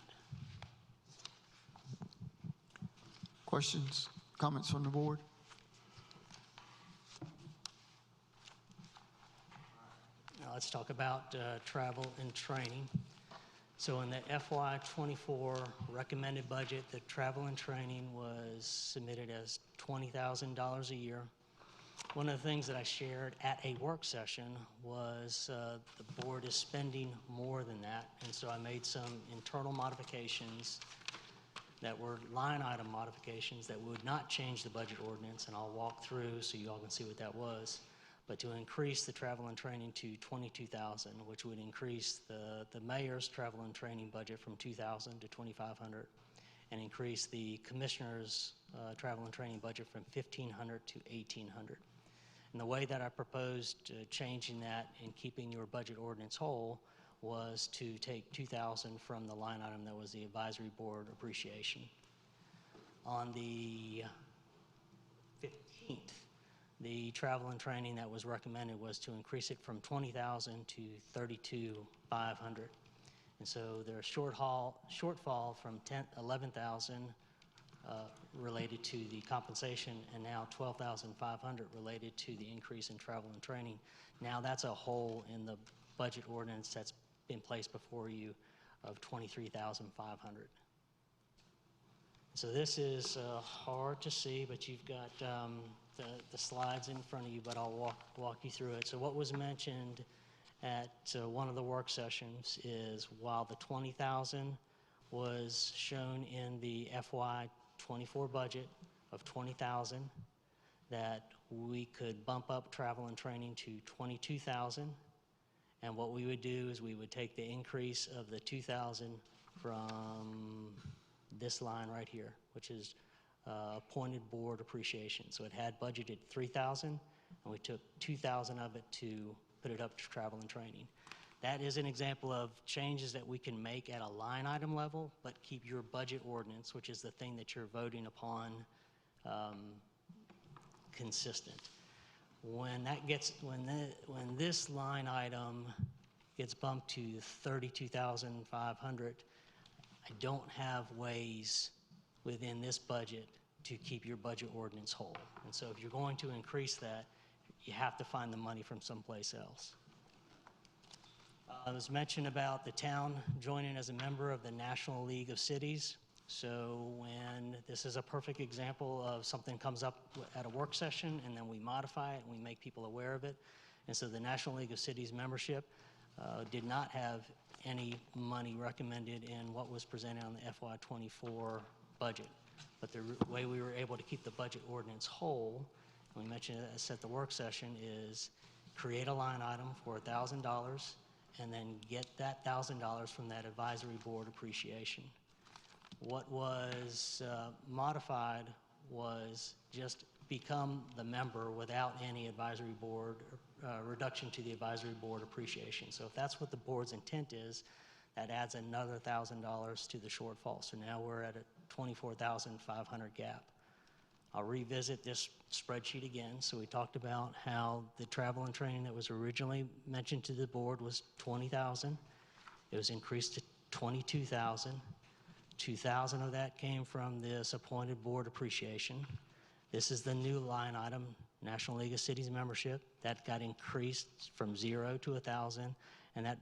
[SPEAKER 1] Questions, comments from the board?
[SPEAKER 5] Now let's talk about travel and training. So in the FY24 recommended budget, the travel and training was submitted as $20,000 a year. One of the things that I shared at a work session was the board is spending more than that, and so I made some internal modifications that were line item modifications that would not change the budget ordinance, and I'll walk through so you all can see what that was. But to increase the travel and training to $22,000, which would increase the mayor's travel and training budget from $2,000 to $2,500, and increase the commissioner's travel and training budget from $1,500 to $1,800. And the way that I proposed changing that and keeping your budget ordinance whole was to take $2,000 from the line item that was the advisory board appreciation. On the 15th, the travel and training that was recommended was to increase it from $20,000 to $32,500. And so there's shortfall from $11,000 related to the compensation, and now $12,500 related to the increase in travel and training. Now that's a hole in the budget ordinance that's been placed before you of $23,500. So this is hard to see, but you've got the slides in front of you, but I'll walk you through it. So what was mentioned at one of the work sessions is while the 20,000 was shown in the FY24 budget of 20,000, that we could bump up travel and training to 22,000. And what we would do is we would take the increase of the 2,000 from this line right here, which is appointed board appreciation. So it had budgeted 3,000, and we took 2,000 of it to put it up to travel and training. That is an example of changes that we can make at a line item level, but keep your budget ordinance, which is the thing that you're voting upon, consistent. When this line item gets bumped to 32,500, I don't have ways within this budget to keep your budget ordinance whole. And so if you're going to increase that, you have to find the money from someplace else. It was mentioned about the town joining as a member of the National League of Cities. So when this is a perfect example of something comes up at a work session and then we modify it and we make people aware of it. And so the National League of Cities membership did not have any money recommended in what was presented on the FY24 budget. But the way we were able to keep the budget ordinance whole, we mentioned this at the work session, is create a line item for $1,000 and then get that $1,000 from that advisory board appreciation. What was modified was just become the member without any advisory board, reduction to the advisory board appreciation. So if that's what the board's intent is, that adds another $1,000 to the shortfall. So now we're at a $24,500 gap. I'll revisit this spreadsheet again. So we talked about how the travel and training that was originally mentioned to the board was 20,000. It was increased to 22,000. 2,000 of that came from this appointed board appreciation. This is the new line item, National League of Cities membership. That got increased from 0 to 1,000, and that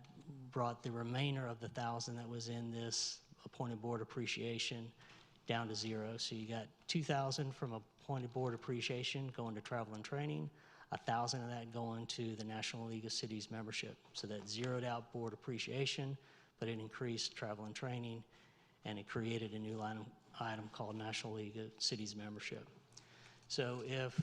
[SPEAKER 5] brought the remainder of the 1,000 that was in this appointed board appreciation down to 0. So you got 2,000 from appointed board appreciation going to travel and training, 1,000 of that going to the National League of Cities membership. So that zeroed out board appreciation, but it increased travel and training, and it created a new line item called National League of Cities membership. So if,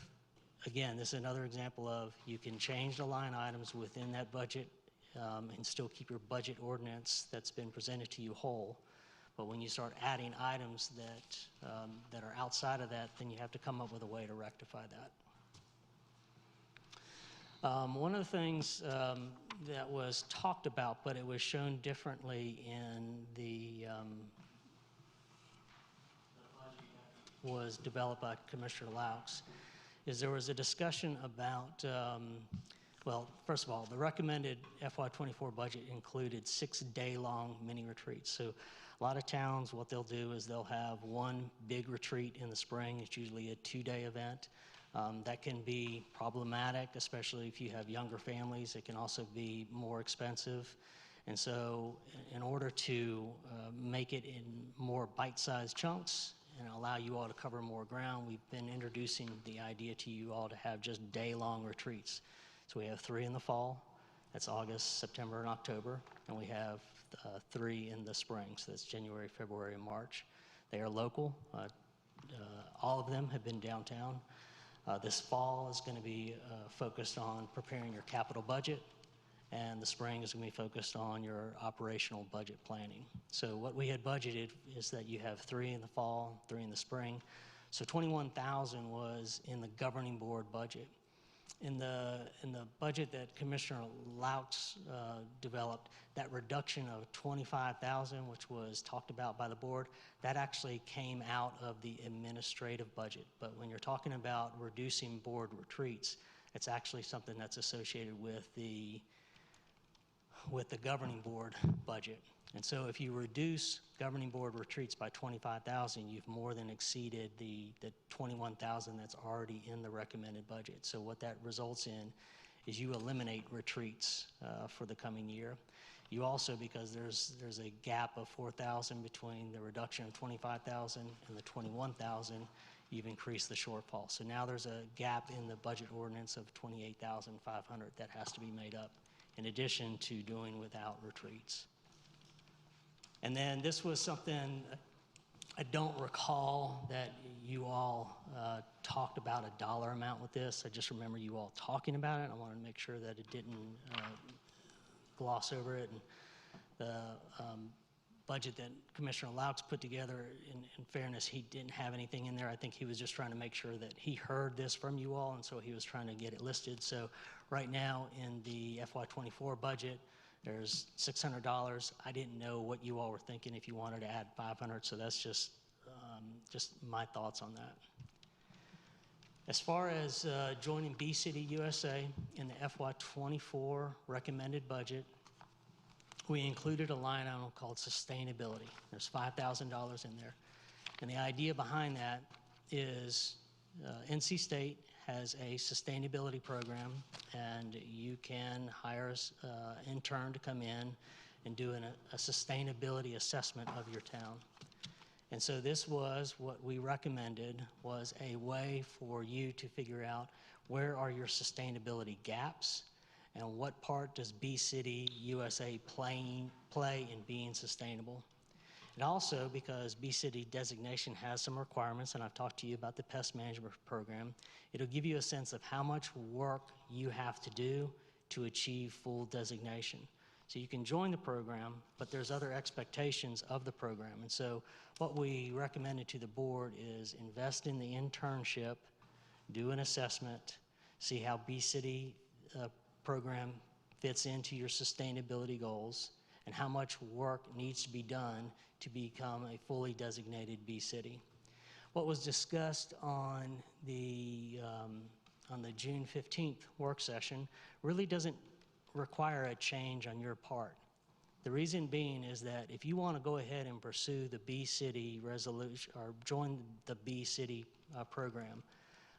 [SPEAKER 5] again, this is another example of you can change the line items within that budget and still keep your budget ordinance that's been presented to you whole. But when you start adding items that are outside of that, then you have to come up with a way to rectify that. One of the things that was talked about, but it was shown differently in the was developed by Commissioner Laux, is there was a discussion about, well, first of all, the recommended FY24 budget included 6-day-long mini retreats. So a lot of towns, what they'll do is they'll have one big retreat in the spring. It's usually a 2-day event. That can be problematic, especially if you have younger families. It can also be more expensive. And so in order to make it in more bite-sized chunks and allow you all to cover more ground, we've been introducing the idea to you all to have just day-long retreats. So we have 3 in the fall. That's August, September, and October. And we have 3 in the spring. So that's January, February, and March. They are local. All of them have been downtown. This fall is going to be focused on preparing your capital budget, and the spring is going to be focused on your operational budget planning. So what we had budgeted is that you have 3 in the fall, 3 in the spring. So 21,000 was in the governing board budget. In the budget that Commissioner Laux developed, that reduction of 25,000, which was talked about by the board, that actually came out of the administrative budget. But when you're talking about reducing board retreats, it's actually something that's associated with the governing board budget. And so if you reduce governing board retreats by 25,000, you've more than exceeded the 21,000 that's already in the recommended budget. So what that results in is you eliminate retreats for the coming year. You also, because there's a gap of 4,000 between the reduction of 25,000 and the 21,000, you've increased the shortfall. So now there's a gap in the budget ordinance of 28,500 that has to be made up, in addition to doing without retreats. And then this was something I don't recall that you all talked about a dollar amount with this. I just remember you all talking about it. I wanted to make sure that it didn't gloss over it. And the budget that Commissioner Laux put together, in fairness, he didn't have anything in there. I think he was just trying to make sure that he heard this from you all, and so he was trying to get it listed. So right now in the FY24 budget, there's $600. I didn't know what you all were thinking, if you wanted to add 500, so that's just my thoughts on that. As far as joining B-City USA in the FY24 recommended budget, we included a line item called sustainability. There's $5,000 in there. And the idea behind that is NC State has a sustainability program, and you can hire an intern to come in and do a sustainability assessment of your town. And so this was what we recommended, was a way for you to figure out where are your sustainability gaps and what part does B-City USA play in being sustainable. And also, because B-City designation has some requirements, and I've talked to you about the pest management program, it'll give you a sense of how much work you have to do to achieve full designation. So you can join the program, but there's other expectations of the program. And so what we recommended to the board is invest in the internship, do an assessment, see how B-City program fits into your sustainability goals, and how much work needs to be done to become a fully designated B-City. What was discussed on the June 15th work session really doesn't require a change on your part. The reason being is that if you want to go ahead and pursue the B-City resolution, or join the B-City program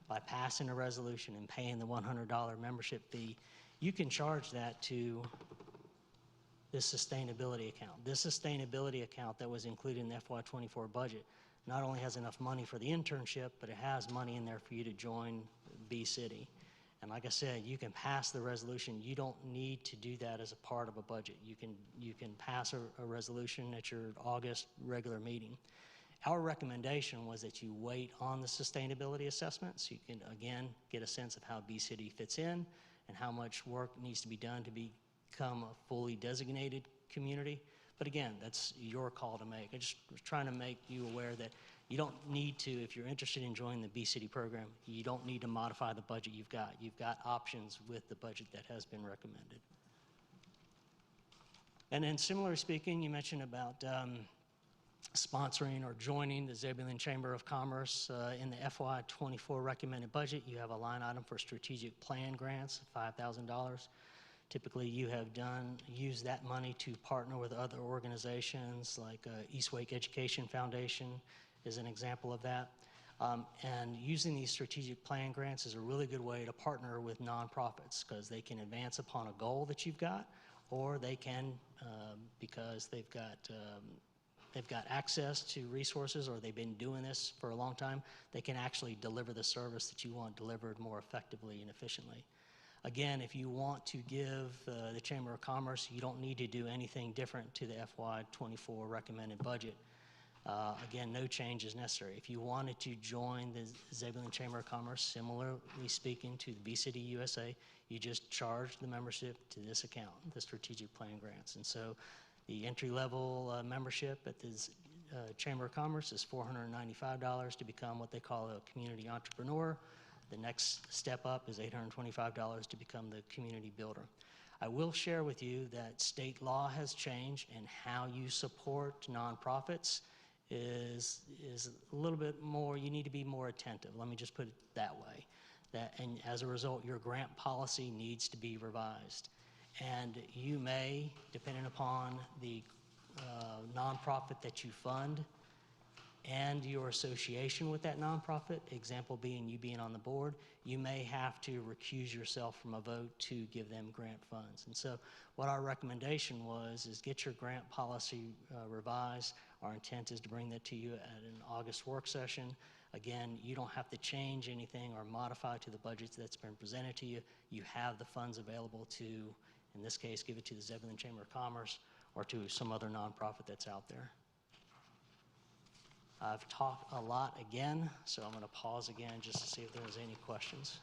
[SPEAKER 5] by passing a resolution and paying the $100 membership fee, you can charge that to this sustainability account. This sustainability account that was included in the FY24 budget not only has enough money for the internship, but it has money in there for you to join B-City. And like I said, you can pass the resolution. You don't need to do that as a part of a budget. You can pass a resolution at your August regular meeting. Our recommendation was that you wait on the sustainability assessment so you can, again, get a sense of how B-City fits in and how much work needs to be done to become a fully designated community. But again, that's your call to make. I just was trying to make you aware that you don't need to, if you're interested in joining the B-City program, you don't need to modify the budget you've got. You've got options with the budget that has been recommended. And then similarly speaking, you mentioned about sponsoring or joining the Zebulon Chamber of Commerce. In the FY24 recommended budget, you have a line item for strategic plan grants, $5,000. Typically, you have used that money to partner with other organizations like East Wake Education Foundation is an example of that. And using these strategic plan grants is a really good way to partner with nonprofits because they can advance upon a goal that you've got, or they can, because they've got access to resources or they've been doing this for a long time, they can actually deliver the service that you want delivered more effectively and efficiently. Again, if you want to give the Chamber of Commerce, you don't need to do anything different to the FY24 recommended budget. Again, no change is necessary. If you wanted to join the Zebulon Chamber of Commerce, similarly speaking to the B-City USA, you just charge the membership to this account, the strategic plan grants. And so the entry-level membership at the Chamber of Commerce is $495 to become what they call a community entrepreneur. The next step up is $825 to become the community builder. I will share with you that state law has changed, and how you support nonprofits is a little bit more, you need to be more attentive. Let me just put it that way. And as a result, your grant policy needs to be revised. And you may, depending upon the nonprofit that you fund, and your association with that nonprofit, example being you being on the board, you may have to recuse yourself from a vote to give them grant funds. And so what our recommendation was is get your grant policy revised. Our intent is to bring that to you at an August work session. Again, you don't have to change anything or modify to the budget that's been presented to you. You have the funds available to, in this case, give it to the Zebulon Chamber of Commerce or to some other nonprofit that's out there. I've talked a lot again, so I'm going to pause again just to see if there's any questions.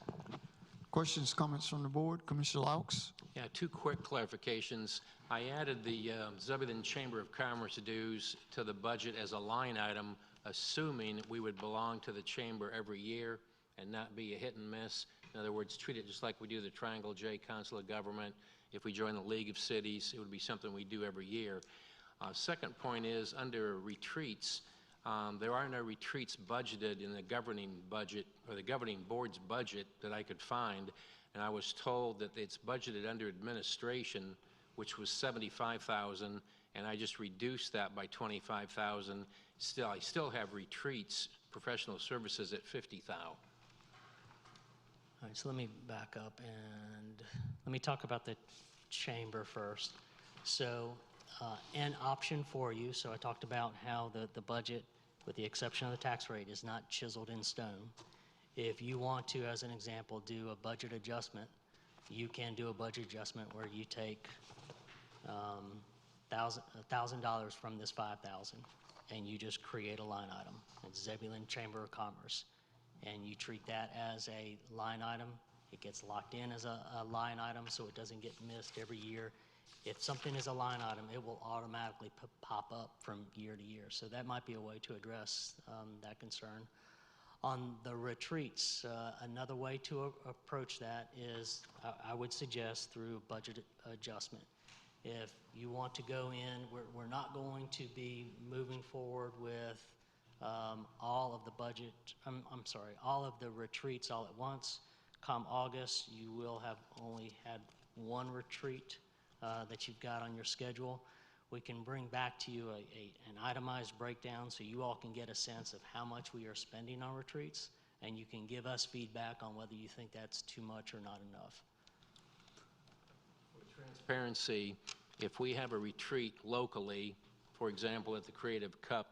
[SPEAKER 1] Questions, comments from the board? Commissioner Laux?
[SPEAKER 6] Yeah, two quick clarifications. I added the Zebulon Chamber of Commerce dues to the budget as a line item, assuming we would belong to the chamber every year and not be a hit and miss. In other words, treat it just like we do the Triangle J Council of Government. If we join the League of Cities, it would be something we do every year. Second point is, under retreats, there are no retreats budgeted in the governing budget or the governing board's budget that I could find, and I was told that it's budgeted under administration, which was $75,000, and I just reduced that by $25,000. Still, I still have retreats, professional services at $50,000.
[SPEAKER 5] All right, so let me back up and let me talk about the chamber first. So an option for you, so I talked about how the budget, with the exception of the tax rate, is not chiseled in stone. If you want to, as an example, do a budget adjustment, you can do a budget adjustment where you take $1,000 from this $5,000 and you just create a line item. It's Zebulon Chamber of Commerce. And you treat that as a line item. It gets locked in as a line item so it doesn't get missed every year. If something is a line item, it will automatically pop up from year to year. So that might be a way to address that concern. On the retreats, another way to approach that is I would suggest through budget adjustment. If you want to go in, we're not going to be moving forward with all of the budget, all of the retreats all at once. Come August, you will have only had one retreat that you've got on your schedule. We can bring back to you an itemized breakdown so you all can get a sense of how much we are spending on retreats, and you can give us feedback on whether you think that's too much or not enough.
[SPEAKER 6] Transparency, if we have a retreat locally, for example, at the Creative Cup,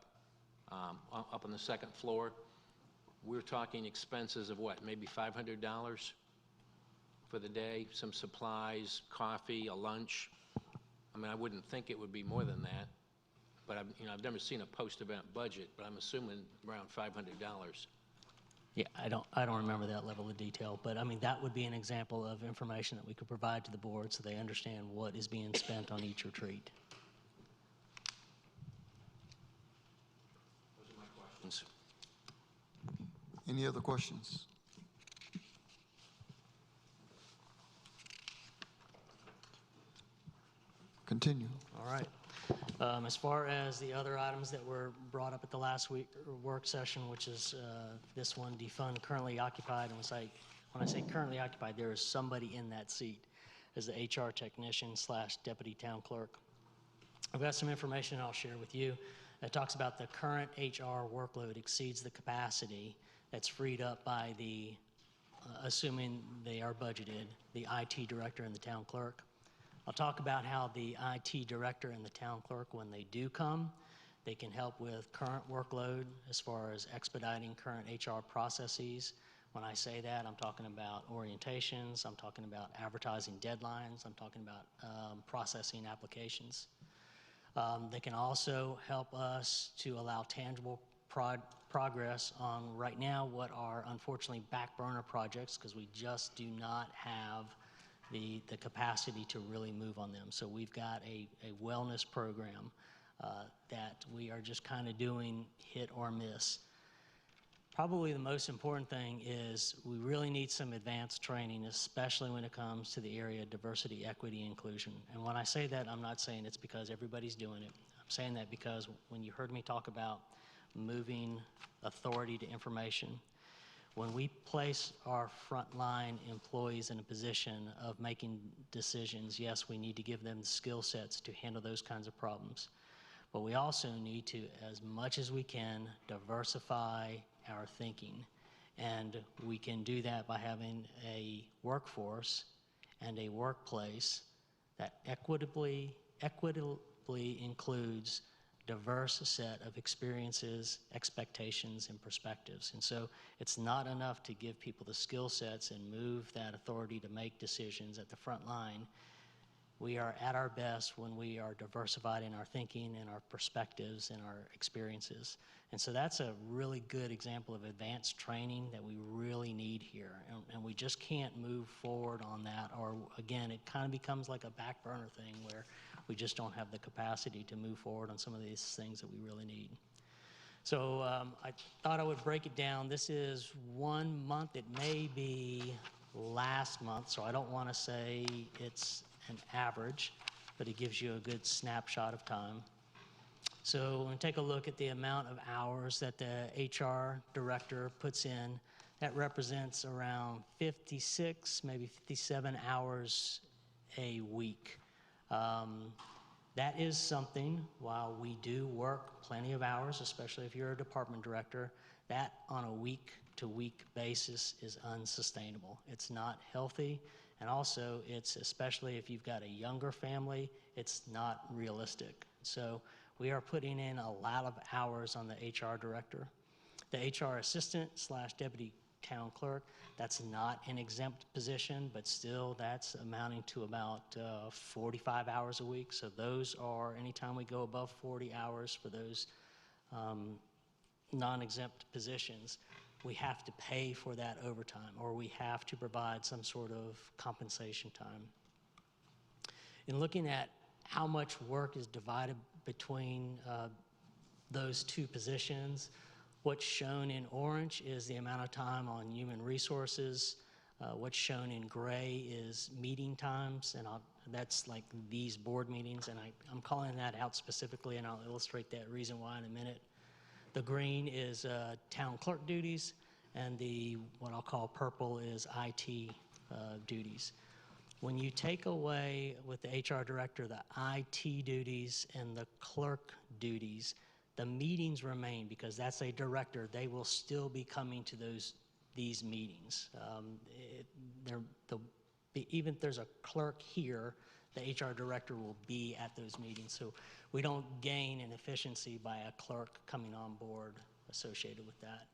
[SPEAKER 6] up on the second floor, we're talking expenses of what, maybe $500 for the day, some supplies, coffee, a lunch. I mean, I wouldn't think it would be more than that, but I've never seen a post-event budget, but I'm assuming around $500.
[SPEAKER 5] Yeah, I don't remember that level of detail, but I mean, that would be an example of information that we could provide to the board so they understand what is being spent on each retreat.
[SPEAKER 6] Those are my questions.
[SPEAKER 1] Any other questions? Continue.
[SPEAKER 5] All right. As far as the other items that were brought up at the last week work session, which is this one, defund currently occupied, and when I say currently occupied, there is somebody in that seat as the HR technician / deputy town clerk. I've got some information I'll share with you that talks about the current HR workload exceeds the capacity that's freed up by the, assuming they are budgeted, the IT director and the town clerk. I'll talk about how the IT director and the town clerk, when they do come, they can help with current workload as far as expediting current HR processes. When I say that, I'm talking about orientations, I'm talking about advertising deadlines, I'm talking about processing applications. They can also help us to allow tangible progress on right now what are unfortunately back burner projects because we just do not have the capacity to really move on them. So we've got a wellness program that we are just kind of doing hit or miss. Probably the most important thing is we really need some advanced training, especially when it comes to the area of diversity, equity, inclusion. And when I say that, I'm not saying it's because everybody's doing it. I'm saying that because when you heard me talk about moving authority to information, when we place our frontline employees in a position of making decisions, yes, we need to give them the skill sets to handle those kinds of problems. but we also need to, as much as we can, diversify our thinking. And we can do that by having a workforce and a workplace that equitably includes diverse set of experiences, expectations, and perspectives. And so it's not enough to give people the skill sets and move that authority to make decisions at the front line. We are at our best when we are diversified in our thinking and our perspectives and our experiences. And so that's a really good example of advanced training that we really need here. And we just can't move forward on that, or again, it kind of becomes like a back burner thing where we just don't have the capacity to move forward on some of these things that we really need. So I thought I would break it down. This is 1 month. It may be last month, so I don't want to say it's an average, but it gives you a good snapshot of time. So when we take a look at the amount of hours that the HR director puts in, that represents around 56, maybe 57 hours a week. That is something, while we do work plenty of hours, especially if you're a department director, that on a week-to-week basis is unsustainable. It's not healthy, and also it's, especially if you've got a younger family, it's not realistic. So we are putting in a lot of hours on the HR director. The HR assistant / deputy town clerk, that's not an exempt position, but still that's amounting to about 45 hours a week. So those are, anytime we go above 40 hours for those non-exempt positions, we have to pay for that overtime, or we have to provide some sort of compensation time. In looking at how much work is divided between those two positions, what's shown in orange is the amount of time on human resources. What's shown in gray is meeting times, and that's like these board meetings, and I'm calling that out specifically, and I'll illustrate that reason why in a minute. The green is town clerk duties, and the what I'll call purple is IT duties. When you take away with the HR director the IT duties and the clerk duties, the meetings remain, because that's a director. They will still be coming to these meetings. Even if there's a clerk here, the HR director will be at those meetings. So we don't gain in efficiency by a clerk coming on board associated with that.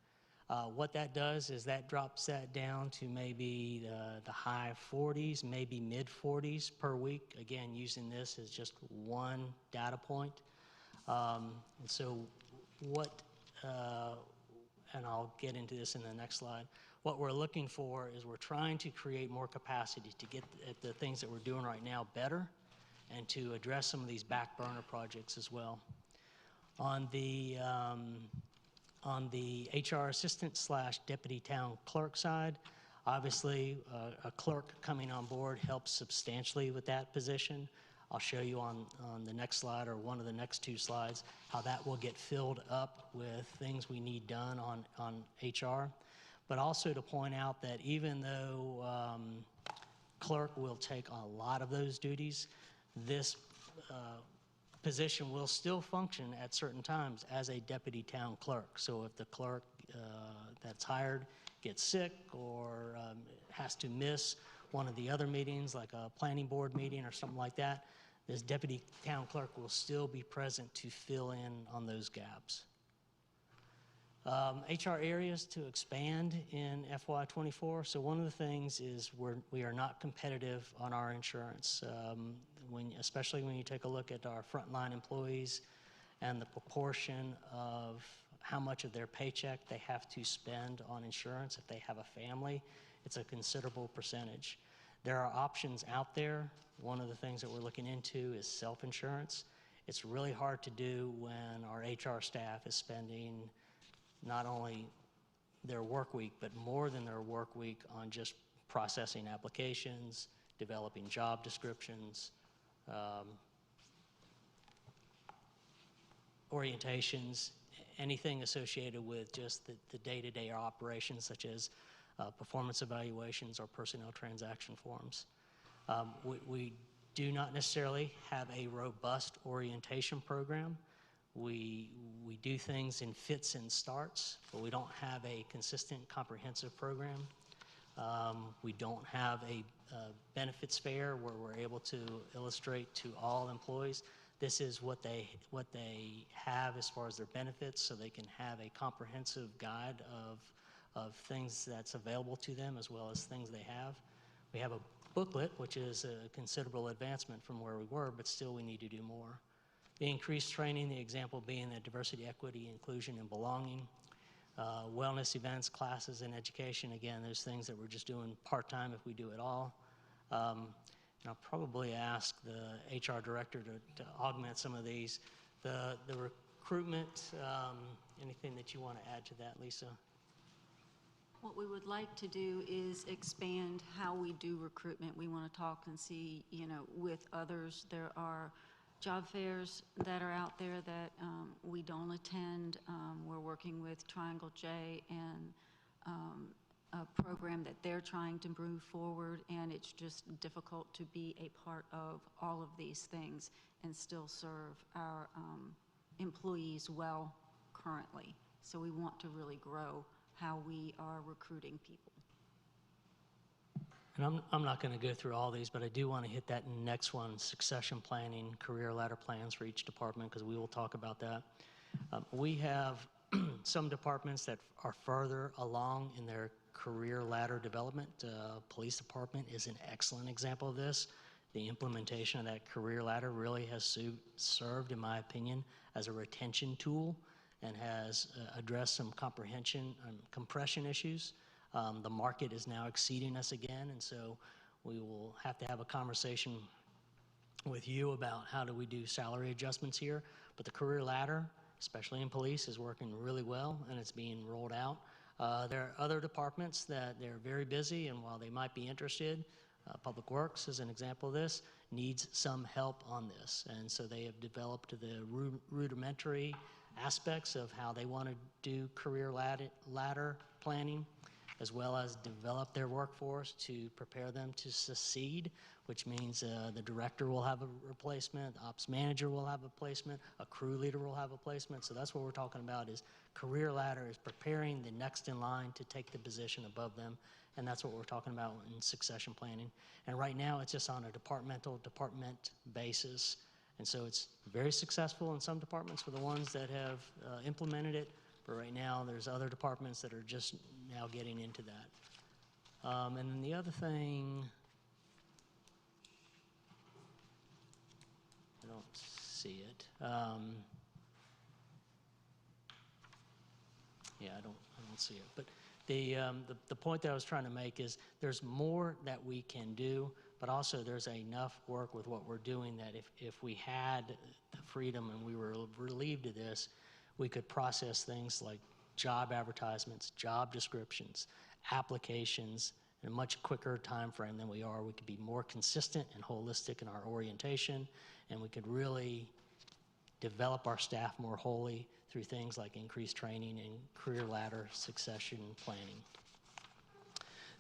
[SPEAKER 5] What that does is that drops that down to maybe the high 40s, maybe mid 40s per week. Again, using this as just one data point. And so what, and I'll get into this in the next slide, what we're looking for is we're trying to create more capacity to get at the things that we're doing right now better, and to address some of these back burner projects as well. On the HR assistant / deputy town clerk side, obviously a clerk coming on board helps substantially with that position. I'll show you on the next slide, or one of the next two slides, how that will get filled up with things we need done on HR. But also to point out that even though clerk will take a lot of those duties, this position will still function at certain times as a deputy town clerk. So if the clerk that's hired gets sick, or has to miss one of the other meetings, like a planning board meeting or something like that, this deputy town clerk will still be present to fill in on those gaps. HR areas to expand in FY24. So one of the things is we are not competitive on our insurance, especially when you take a look at our frontline employees and the proportion of how much of their paycheck they have to spend on insurance. If they have a family, it's a considerable percentage. There are options out there. One of the things that we're looking into is self-insurance. It's really hard to do when our HR staff is spending not only their work week, but more than their work week on just processing applications, developing job descriptions, orientations, anything associated with just the day-to-day operations, such as performance evaluations or personnel transaction forms. We do not necessarily have a robust orientation program. We do things in fits and starts, but we don't have a consistent, comprehensive program. We don't have a benefits fair where we're able to illustrate to all employees this is what they have as far as their benefits, so they can have a comprehensive guide of things that's available to them as well as things they have. We have a booklet, which is a considerable advancement from where we were, but still we need to do more. The increased training, the example being that diversity, equity, inclusion, and belonging. Wellness events, classes, and education. Again, there's things that we're just doing part-time if we do it all. And I'll probably ask the HR director to augment some of these. The recruitment, anything that you want to add to that, Lisa?
[SPEAKER 7] What we would like to do is expand how we do recruitment. We want to talk and see, with others. There are job fairs that are out there that we don't attend. We're working with Triangle J and a program that they're trying to move forward, and it's just difficult to be a part of all of these things and still serve our employees well currently. So we want to really grow how we are recruiting people.
[SPEAKER 5] And I'm not going to go through all these, but I do want to hit that next one, succession planning, career ladder plans for each department, because we will talk about that. We have some departments that are further along in their career ladder development. Police department is an excellent example of this. The implementation of that career ladder really has served, in my opinion, as a retention tool and has addressed some compression issues. The market is now exceeding us again, and so we will have to have a conversation with you about how do we do salary adjustments here. But the career ladder, especially in police, is working really well, and it's being rolled out. There are other departments that they're very busy, and while they might be interested, Public Works, as an example of this, needs some help on this. And so they have developed the rudimentary aspects of how they want to do career ladder planning, as well as develop their workforce to prepare them to succeed, which means the director will have a replacement, the ops manager will have a placement, a crew leader will have a placement. So that's what we're talking about, is career ladder is preparing the next in line to take the position above them. And that's what we're talking about in succession planning. And right now it's just on a department basis. And so it's very successful in some departments for the ones that have implemented it. But right now there's other departments that are just now getting into that. And then the other thing, I don't see it. Yeah, I don't see it. But the point that I was trying to make is there's more that we can do, but also there's enough work with what we're doing that if we had the freedom and we were relieved of this, we could process things like job advertisements, job descriptions, applications in a much quicker time frame than we are. We could be more consistent and holistic in our orientation, and we could really develop our staff more wholly through things like increased training and career ladder succession planning.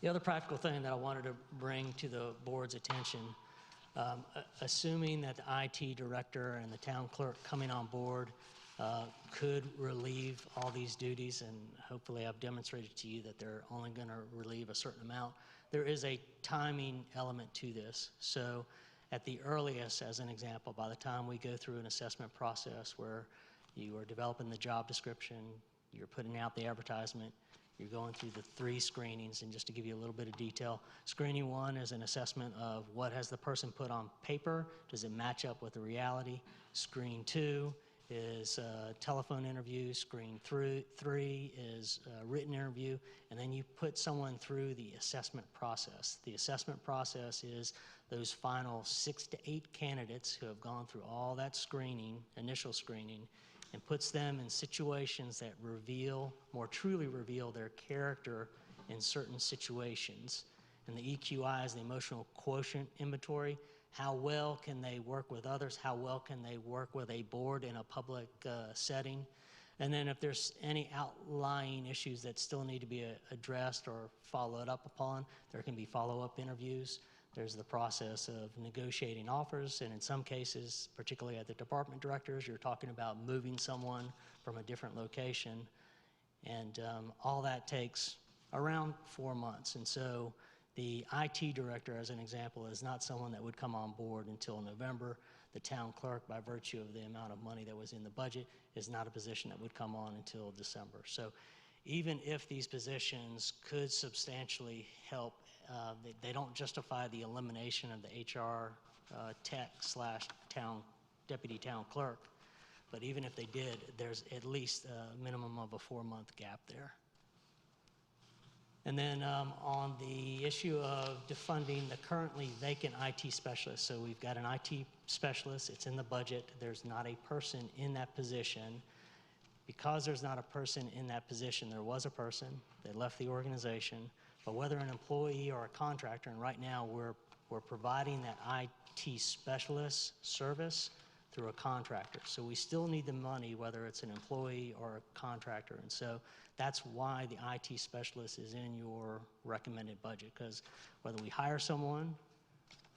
[SPEAKER 5] The other practical thing that I wanted to bring to the board's attention, assuming that the IT director and the town clerk coming on board could relieve all these duties, and hopefully I've demonstrated to you that they're only going to relieve a certain amount, there is a timing element to this. So at the earliest, as an example, by the time we go through an assessment process where you are developing the job description, you're putting out the advertisement, you're going through the 3 screenings, and just to give you a little bit of detail, screening 1 is an assessment of what has the person put on paper, does it match up with the reality? Screen 2 is a telephone interview, screen 3 is a written interview, and then you put someone through the assessment process. The assessment process is those final 6 to 8 candidates who have gone through all that screening, initial screening, and puts them in situations that more truly reveal their character in certain situations. And the EQI is the emotional quotient inventory. How well can they work with others? How well can they work with a board in a public setting? And then if there's any outlying issues that still need to be addressed or followed up upon, there can be follow-up interviews. There's the process of negotiating offers, and in some cases, particularly at the department directors, you're talking about moving someone from a different location, and all that takes around 4 months. And so the IT director, as an example, is not someone that would come on board until November. The town clerk, by virtue of the amount of money that was in the budget, is not a position that would come on until December. So even if these positions could substantially help, they don't justify the elimination of the HR tech / town deputy town clerk. But even if they did, there's at least a minimum of a 4-month gap there. And then on the issue of defunding the currently vacant IT specialist, so we've got an IT specialist, it's in the budget, there's not a person in that position. Because there's not a person in that position, there was a person that left the organization, but whether an employee or a contractor, and right now we're providing that IT specialist service through a contractor. So we still need the money, whether it's an employee or a contractor. And so that's why the IT specialist is in your recommended budget, because whether we hire someone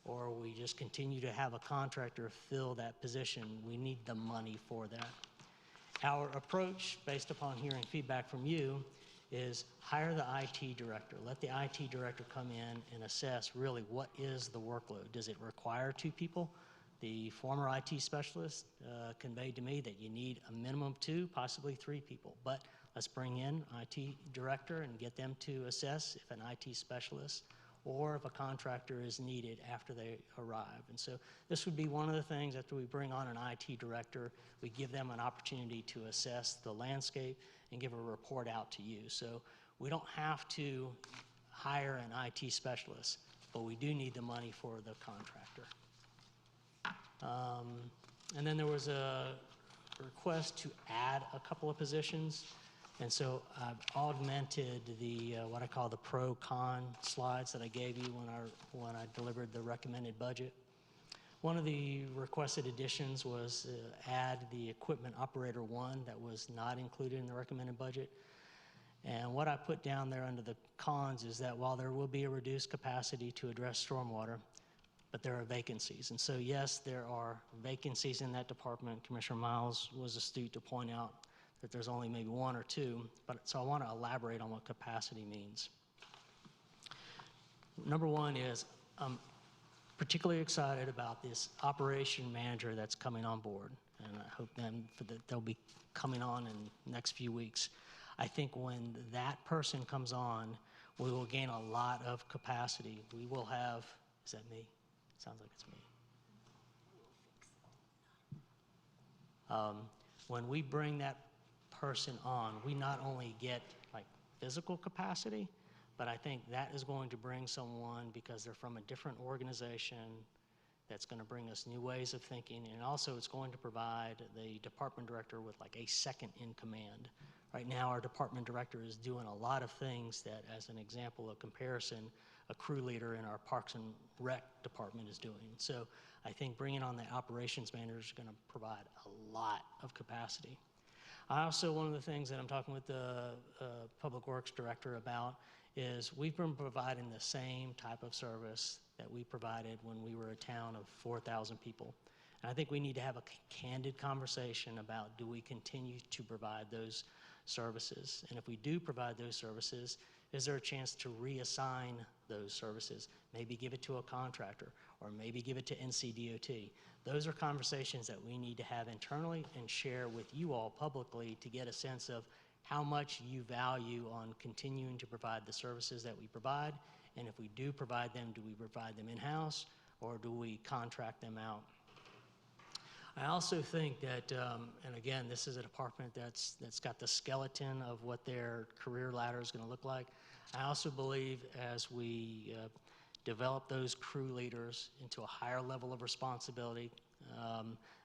[SPEAKER 5] or we just continue to have a contractor fill that position, we need the money for that. Our approach, based upon hearing feedback from you, is hire the IT director. Let the IT director come in and assess really what is the workload. Does it require 2 people? The former IT specialist conveyed to me that you need a minimum of 2, possibly 3 people. But let's bring in IT director and get them to assess if an IT specialist or if a contractor is needed after they arrive. And so this would be one of the things after we bring on an IT director, we give them an opportunity to assess the landscape and give a report out to you. So we don't have to hire an IT specialist, but we do need the money for the contractor. And then there was a request to add a couple of positions. And so I've augmented the what I call the pro-con slides that I gave you when I delivered the recommended budget. One of the requested additions was add the equipment operator 1 that was not included in the recommended budget. And what I put down there under the cons is that while there will be a reduced capacity to address stormwater, but there are vacancies. And so yes, there are vacancies in that department. Commissioner Miles was astute to point out that there's only maybe 1 or 2, but so I want to elaborate on what capacity means. Number 1 is I'm particularly excited about this operation manager that's coming on board, and I hope then they'll be coming on in the next few weeks. I think when that person comes on, we will gain a lot of capacity. We will have, is that me? Sounds like it's me. When we bring that person on, we not only get like physical capacity, but I think that is going to bring someone because they're from a different organization that's going to bring us new ways of thinking, and also it's going to provide the department director with like a second in command. Right now our department director is doing a lot of things that, as an example of comparison, a crew leader in our Parks and Rec department is doing. So I think bringing on the operations manager is going to provide a lot of capacity. I also, one of the things that I'm talking with the Public Works Director about is we've been providing the same type of service that we provided when we were a town of 4,000 people. And I think we need to have a candid conversation about, do we continue to provide those services? And if we do provide those services, is there a chance to reassign those services? Maybe give it to a contractor, or maybe give it to NCDOT. Those are conversations that we need to have internally and share with you all publicly to get a sense of how much you value on continuing to provide the services that we provide, and if we do provide them, do we provide them in-house or do we contract them out? I also think that, and again, this is a department that's got the skeleton of what their career ladder is going to look like. I also believe as we develop those crew leaders into a higher level of responsibility,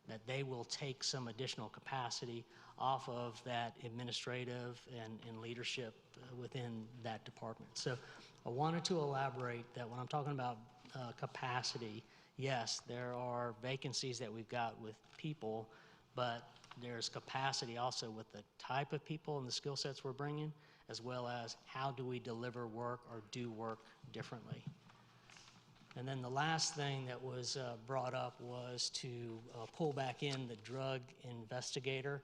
[SPEAKER 5] that they will take some additional capacity off of that administrative and leadership within that department. So I wanted to elaborate that when I'm talking about capacity, yes, there are vacancies that we've got with people, but there's capacity also with the type of people and the skill sets we're bringing, as well as how do we deliver work or do work differently. And then the last thing that was brought up was to pull back in the drug investigator.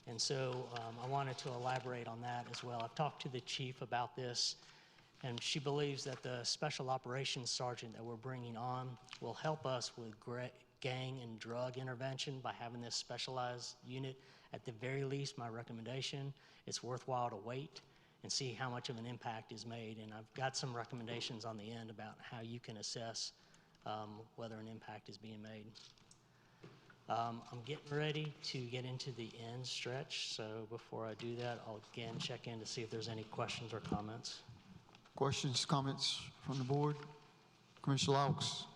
[SPEAKER 5] And so I wanted to elaborate on that as well. I've talked to the chief about this, and she believes that the special operations sergeant that we're bringing on will help us with gang and drug intervention by having this specialized unit. At the very least, my recommendation, it's worthwhile to wait and see how much of an impact is made. And I've got some recommendations on the end about how you can assess whether an impact is being made. I'm getting ready to get into the end stretch, so before I do that, I'll again check in to see if there's any questions or comments.
[SPEAKER 1] Questions, comments from the board? Commissioner Laux.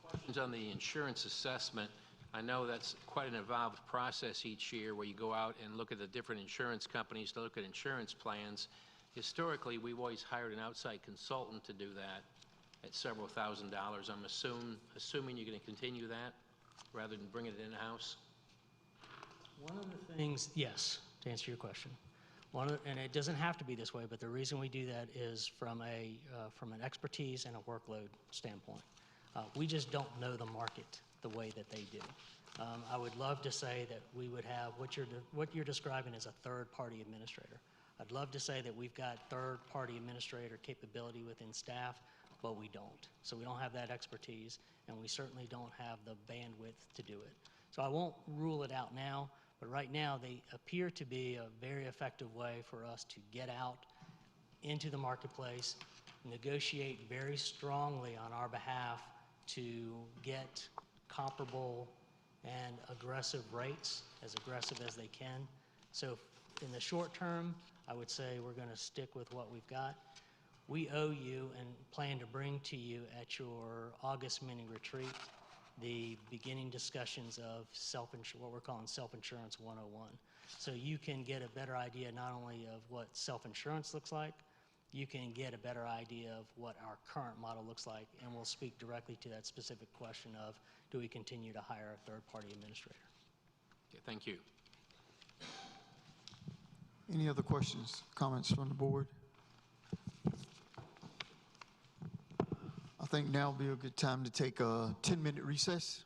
[SPEAKER 6] Questions on the insurance assessment. I know that's quite an involved process each year where you go out and look at the different insurance companies to look at insurance plans. Historically, we've always hired an outside consultant to do that at several $1,000s. I'm assuming you're going to continue that rather than bring it in-house?
[SPEAKER 5] One of the things, yes, to answer your question. And it doesn't have to be this way, but the reason we do that is from an expertise and a workload standpoint. We just don't know the market the way that they do. I would love to say that we would have what you're describing as a third-party administrator. I'd love to say that we've got third-party administrator capability within staff, but we don't. So we don't have that expertise, and we certainly don't have the bandwidth to do it. So I won't rule it out now, but right now they appear to be a very effective way for us to get out into the marketplace, negotiate very strongly on our behalf to get comparable and aggressive rates, as aggressive as they can. So in the short term, I would say we're going to stick with what we've got. We owe you and plan to bring to you at your August mini retreat the beginning discussions of what we're calling self-insurance 101. So you can get a better idea not only of what self-insurance looks like, you can get a better idea of what our current model looks like, and we'll speak directly to that specific question of, do we continue to hire a third-party administrator?
[SPEAKER 6] Okay, thank you.
[SPEAKER 1] Any other questions, comments from the board? I think now would be a good time to take a 10-minute recess.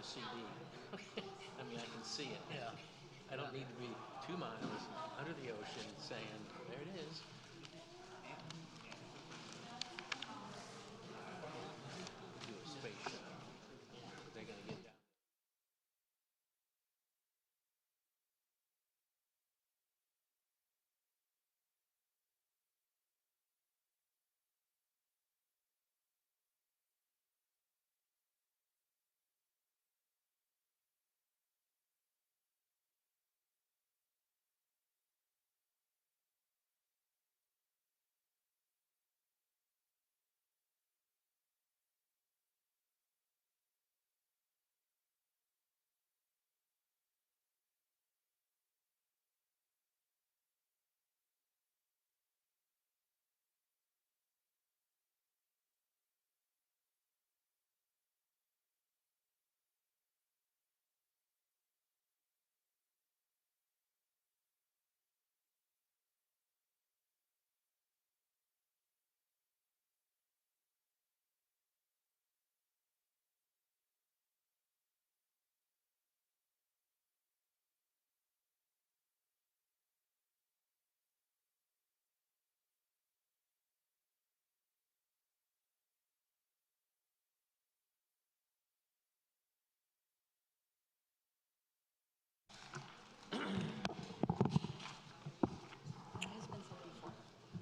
[SPEAKER 6] a CD. I mean, I can see it.
[SPEAKER 5] Yeah.
[SPEAKER 6] I don't need to be 2 miles under the ocean saying, there it is. Do a space shuttle. They're going to get down.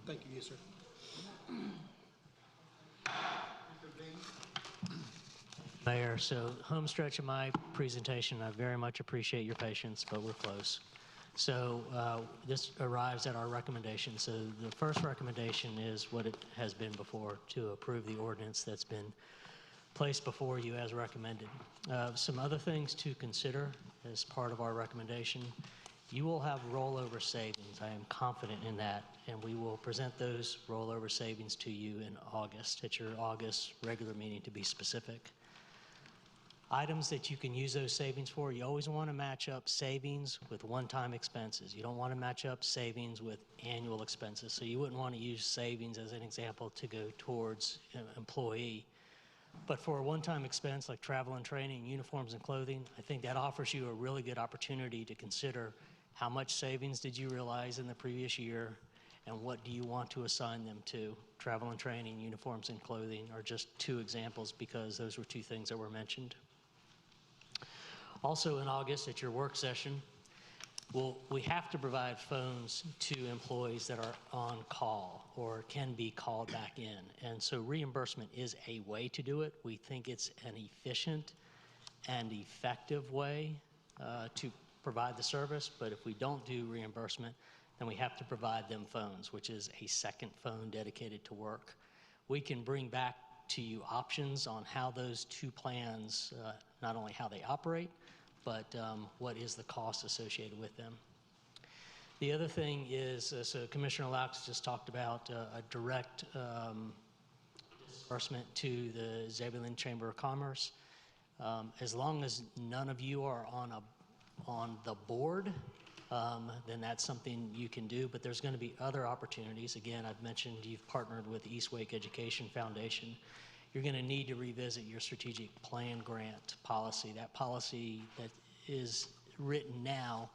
[SPEAKER 8] Thank you, yes, sir.
[SPEAKER 5] Mayor, so home stretch of my presentation, I very much appreciate your patience, but we're close. So this arrives at our recommendation. So the first recommendation is what it has been before, to approve the ordinance that's been placed before you as recommended. Some other things to consider as part of our recommendation. You will have rollover savings. I am confident in that, and we will present those rollover savings to you in August, at your August regular meeting to be specific. Items that you can use those savings for, you always want to match up savings with one-time expenses. You don't want to match up savings with annual expenses. So you wouldn't want to use savings as an example to go towards employee. But for a one-time expense like travel and training, uniforms and clothing, I think that offers you a really good opportunity to consider how much savings did you realize in the previous year, and what do you want to assign them to? Travel and training, uniforms and clothing are just two examples because those were two things that were mentioned. Also in August at your work session, we have to provide phones to employees that are on call or can be called back in. And so reimbursement is a way to do it. We think it's an efficient and effective way to provide the service. But if we don't do reimbursement, then we have to provide them phones, which is a second phone dedicated to work. We can bring back to you options on how those two plans, not only how they operate, but what is the cost associated with them. The other thing is, so Commissioner Laux just talked about a direct disbursement to the Zebulon Chamber of Commerce. As long as none of you are on the board, then that's something you can do, but there's going to be other opportunities. Again, I've mentioned you've partnered with the East Wake Education Foundation. You're going to need to revisit your strategic plan grant policy. That policy that is written now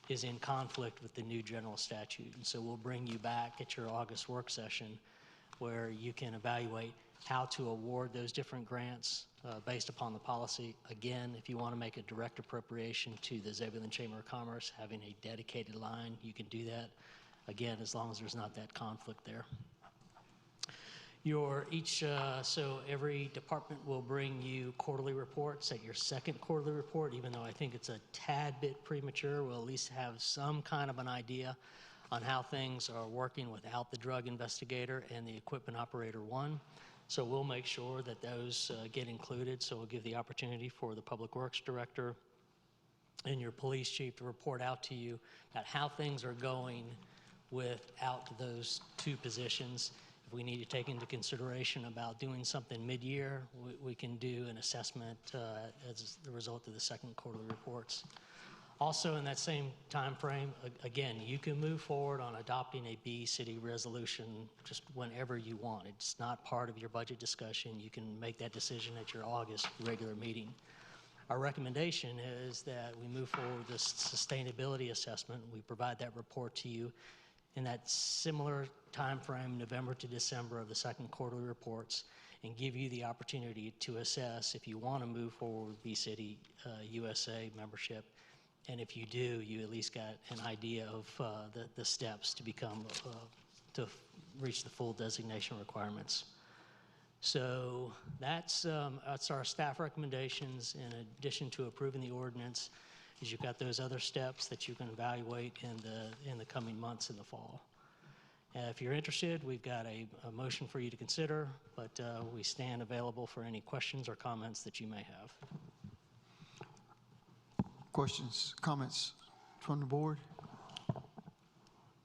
[SPEAKER 5] is in conflict with the new general statute. And so we'll bring you back at your August work session where you can evaluate how to award those different grants based upon the policy. Again, if you want to make a direct appropriation to the Zebulon Chamber of Commerce, having a dedicated line, you can do that. Again, as long as there's not that conflict there. So every department will bring you quarterly reports. At your second quarterly report, even though I think it's a tad bit premature, we'll at least have some kind of an idea on how things are working without the drug investigator and the equipment operator one. So we'll make sure that those get included. So we'll give the opportunity for the Public Works Director and your police chief to report out to you about how things are going without those two positions. If we need to take into consideration about doing something mid-year, we can do an assessment as the result of the second quarterly reports. Also in that same time frame, again, you can move forward on adopting a B city resolution just whenever you want. It's not part of your budget discussion. You can make that decision at your August regular meeting. Our recommendation is that we move forward with this sustainability assessment. We provide that report to you in that similar time frame, November to December of the second quarterly reports, and give you the opportunity to assess if you want to move forward with B-City USA membership. And if you do, you at least got an idea of the steps to become, to reach the full designation requirements. So that's our staff recommendations. In addition to approving the ordinance, is you've got those other steps that you can evaluate in the coming months in the fall. If you're interested, we've got a motion for you to consider, but we stand available for any questions or comments that you may have.
[SPEAKER 1] Questions, comments from the board?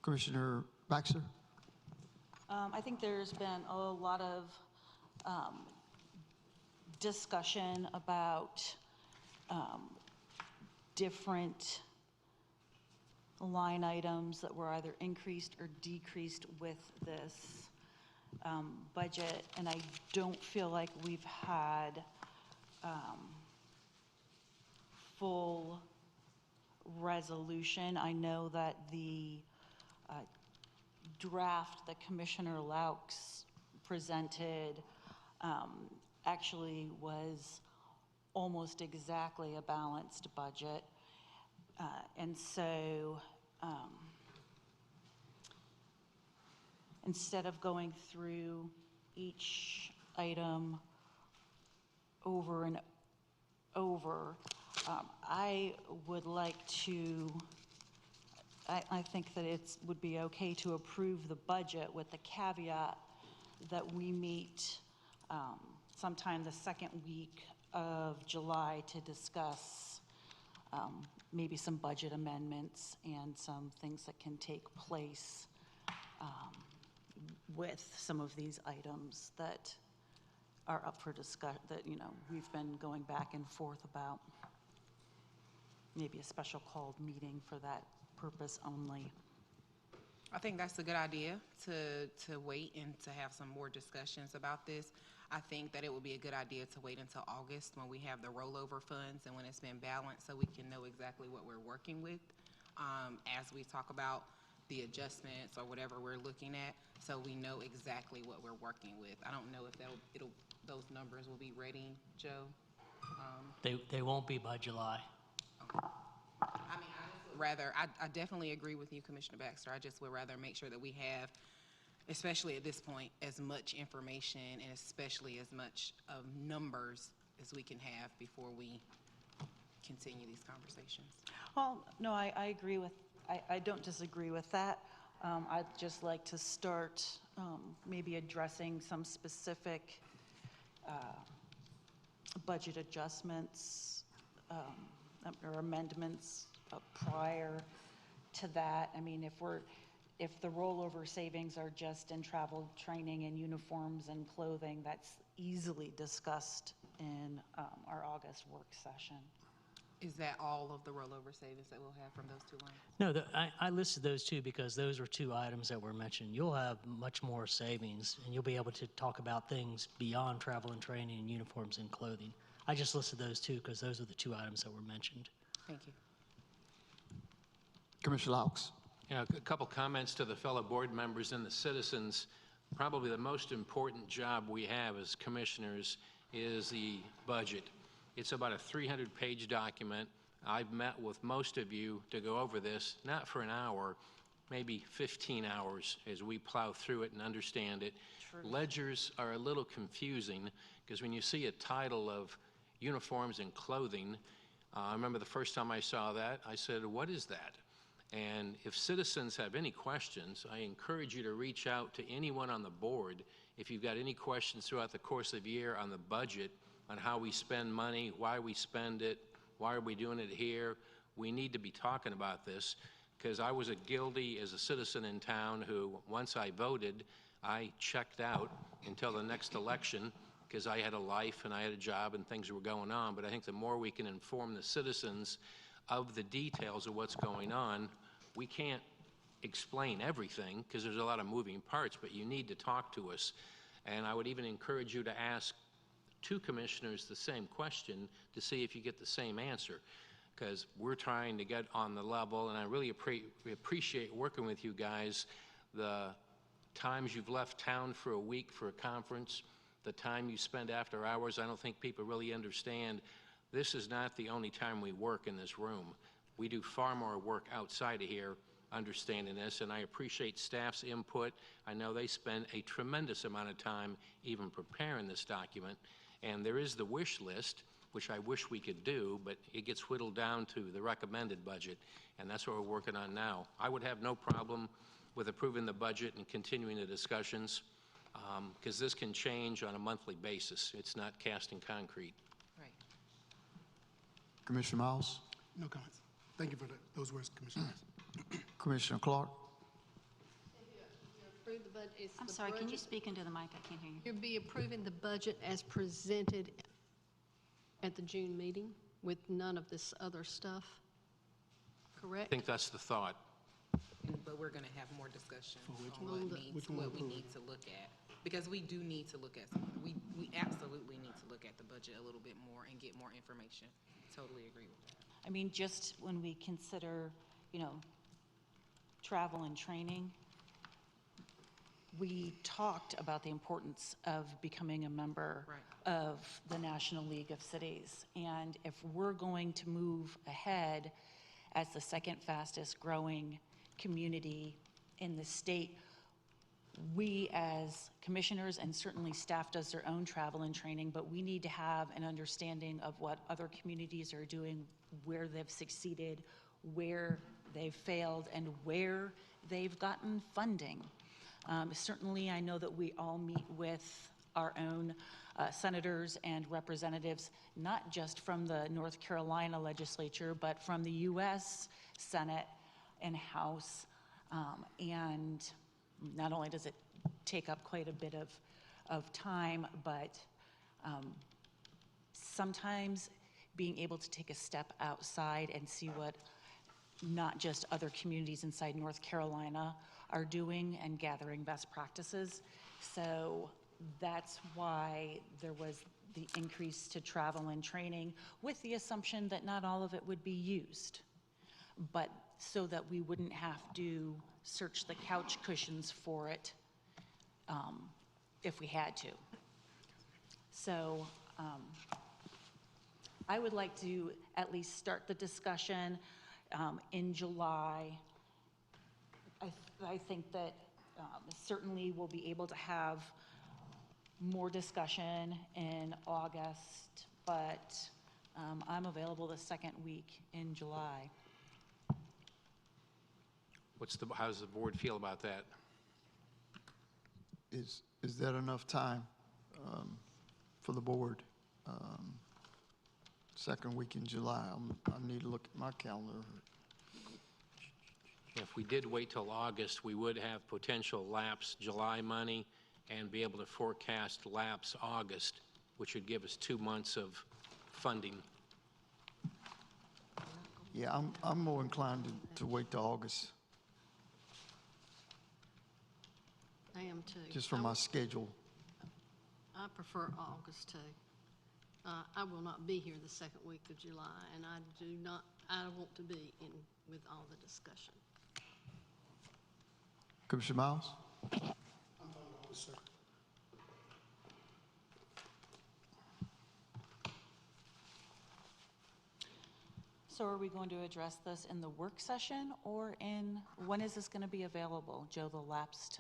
[SPEAKER 1] Commissioner Baxter?
[SPEAKER 3] I think there's been a lot of discussion about different line items that were either increased or decreased with this budget, and I don't feel like we've had full resolution. I know that the draft that Commissioner Laux presented actually was almost exactly a balanced budget. And so instead of going through each item over and over, I would like to, I think that it would be okay to approve the budget with the caveat that we meet sometime the second week of July to discuss maybe some budget amendments and some things that can take place with some of these items that are up for discussion, that, you know, we've been going back and forth about. Maybe a special called meeting for that purpose only.
[SPEAKER 8] I think that's a good idea to wait and to have some more discussions about this. I think that it would be a good idea to wait until August when we have the rollover funds and when it's been balanced, so we can know exactly what we're working with as we talk about the adjustments or whatever we're looking at, so we know exactly what we're working with. I don't know if those numbers will be ready, Joe.
[SPEAKER 5] They won't be by July.
[SPEAKER 8] Okay. I mean, I definitely agree with you, Commissioner Baxter. I just would rather make sure that we have, especially at this point, as much information and especially as much of numbers as we can have before we continue these conversations.
[SPEAKER 3] Well, no, I agree with, I don't disagree with that. I'd just like to start maybe addressing some specific budget adjustments or amendments prior to that. I mean, if the rollover savings are just in travel, training, and uniforms and clothing, that's easily discussed in our August work session.
[SPEAKER 8] Is that all of the rollover savings that we'll have from those two lines?
[SPEAKER 5] No, I listed those two because those are two items that were mentioned. You'll have much more savings, and you'll be able to talk about things beyond travel and training and uniforms and clothing. I just listed those two because those are the two items that were mentioned.
[SPEAKER 8] Thank you.
[SPEAKER 1] Commissioner Laux?
[SPEAKER 6] Yeah, a couple comments to the fellow board members and the citizens. Probably the most important job we have as commissioners is the budget. It's about a 300-page document. I've met with most of you to go over this, not for an hour, maybe 15 hours as we plow through it and understand it. True. Ledgers are a little confusing because when you see a title of uniforms and clothing, I remember the first time I saw that, I said, what is that? And if citizens have any questions, I encourage you to reach out to anyone on the board. If you've got any questions throughout the course of the year on the budget, on how we spend money, why we spend it, why are we doing it here, we need to be talking about this, because I was guilty as a citizen in town who, once I voted, I checked out until the next election because I had a life and I had a job and things were going on. But I think the more we can inform the citizens of the details of what's going on, we can't explain everything because there's a lot of moving parts, but you need to talk to us. And I would even encourage you to ask two commissioners the same question to see if you get the same answer, because we're trying to get on the level, and I really appreciate working with you guys. The times you've left town for a week for a conference, the time you spend after hours, I don't think people really understand. This is not the only time we work in this room. We do far more work outside of here understanding this, and I appreciate staff's input. I know they spend a tremendous amount of time even preparing this document, and there is the wish list, which I wish we could do, but it gets whittled down to the recommended budget, and that's what we're working on now. I would have no problem with approving the budget and continuing the discussions, because this can change on a monthly basis. It's not cast in concrete.
[SPEAKER 8] Right.
[SPEAKER 1] Commissioner Miles?
[SPEAKER 9] No comments. Thank you for those words, Commissioner Rice.
[SPEAKER 1] Commissioner Clark?
[SPEAKER 2] Approve the budget. It's
[SPEAKER 7] I'm
[SPEAKER 2] the
[SPEAKER 7] sorry, can you
[SPEAKER 2] budget.
[SPEAKER 7] speak into the mic? I can't hear you.
[SPEAKER 2] You'll be approving the budget as presented at the June meeting with none of this other stuff,
[SPEAKER 6] I
[SPEAKER 2] correct?
[SPEAKER 6] think that's the thought.
[SPEAKER 8] But we're gonna have more discussion on
[SPEAKER 2] one?
[SPEAKER 8] what we need to look at. Because we do need to look at some, we absolutely need to look at the budget a little bit more and get more information. Totally agree with that.
[SPEAKER 3] I mean, just when we consider, you know, travel and training, we talked about the importance of becoming a member
[SPEAKER 8] Right.
[SPEAKER 3] of the National League of Cities. And if we're going to move ahead as the second fastest growing community in the state, we as commissioners, and certainly staff does their own travel and training, but we need to have an understanding of what other communities are doing, where they've succeeded, where they've failed, and where they've gotten funding. Certainly, I know that we all meet with our own senators and representatives, not just from the North Carolina legislature, but from the U.S. Senate and House. And not only does it take up quite a bit of time, but sometimes being able to take a step outside and see what not just other communities inside North Carolina are doing and gathering best practices. So that's why there was the increase to travel and training, with the assumption that not all of it would be used, but so that we wouldn't have to search the couch cushions for it if we had to. So I would like to at least start the discussion in July. I think that certainly we'll be able to have more discussion in August, but I'm available the second week in July.
[SPEAKER 6] How does the board feel about that?
[SPEAKER 1] Is that enough time for the board? Second week in July. I need to look at my calendar.
[SPEAKER 6] If we did wait till August, we would have potential lapse July money and be able to forecast lapse August, which would give us 2 months of funding.
[SPEAKER 1] Yeah, I'm more inclined to wait till August,
[SPEAKER 2] I am too.
[SPEAKER 1] just from my schedule.
[SPEAKER 2] I prefer August too. I will not be here the second week of July, and I want to be in with all the discussion.
[SPEAKER 1] Commissioner Miles?
[SPEAKER 9] I'm fine with August, sir.
[SPEAKER 3] So are we going to address this in the work session, or when is this going to be available, Joe, the lapsed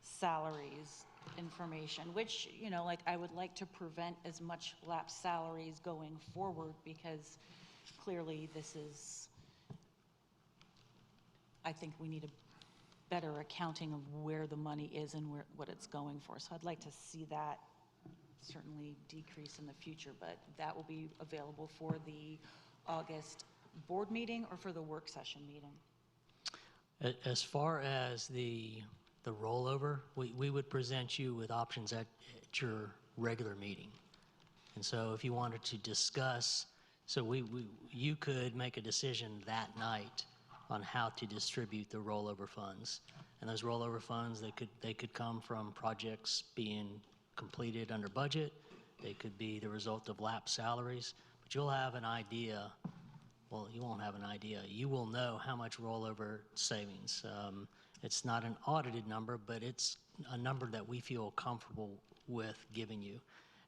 [SPEAKER 3] salaries information, which, you know, like, I would like to prevent as much lapsed salaries going forward, because clearly this is, I think we need a better accounting of where the money is and what it's going for. So I'd like to see that certainly decrease in the future, but that will be available for the August board meeting or for the work session meeting?
[SPEAKER 5] As far as the rollover, we would present you with options at your regular meeting. And so if you wanted to discuss, so you could make a decision that night on how to distribute the rollover funds. And those rollover funds, they could come from projects being completed under budget. They could be the result of lapsed salaries, but you'll have an idea. Well, you won't have an idea. You will know how much rollover savings. It's not an audited number, but it's a number that we feel comfortable with giving you.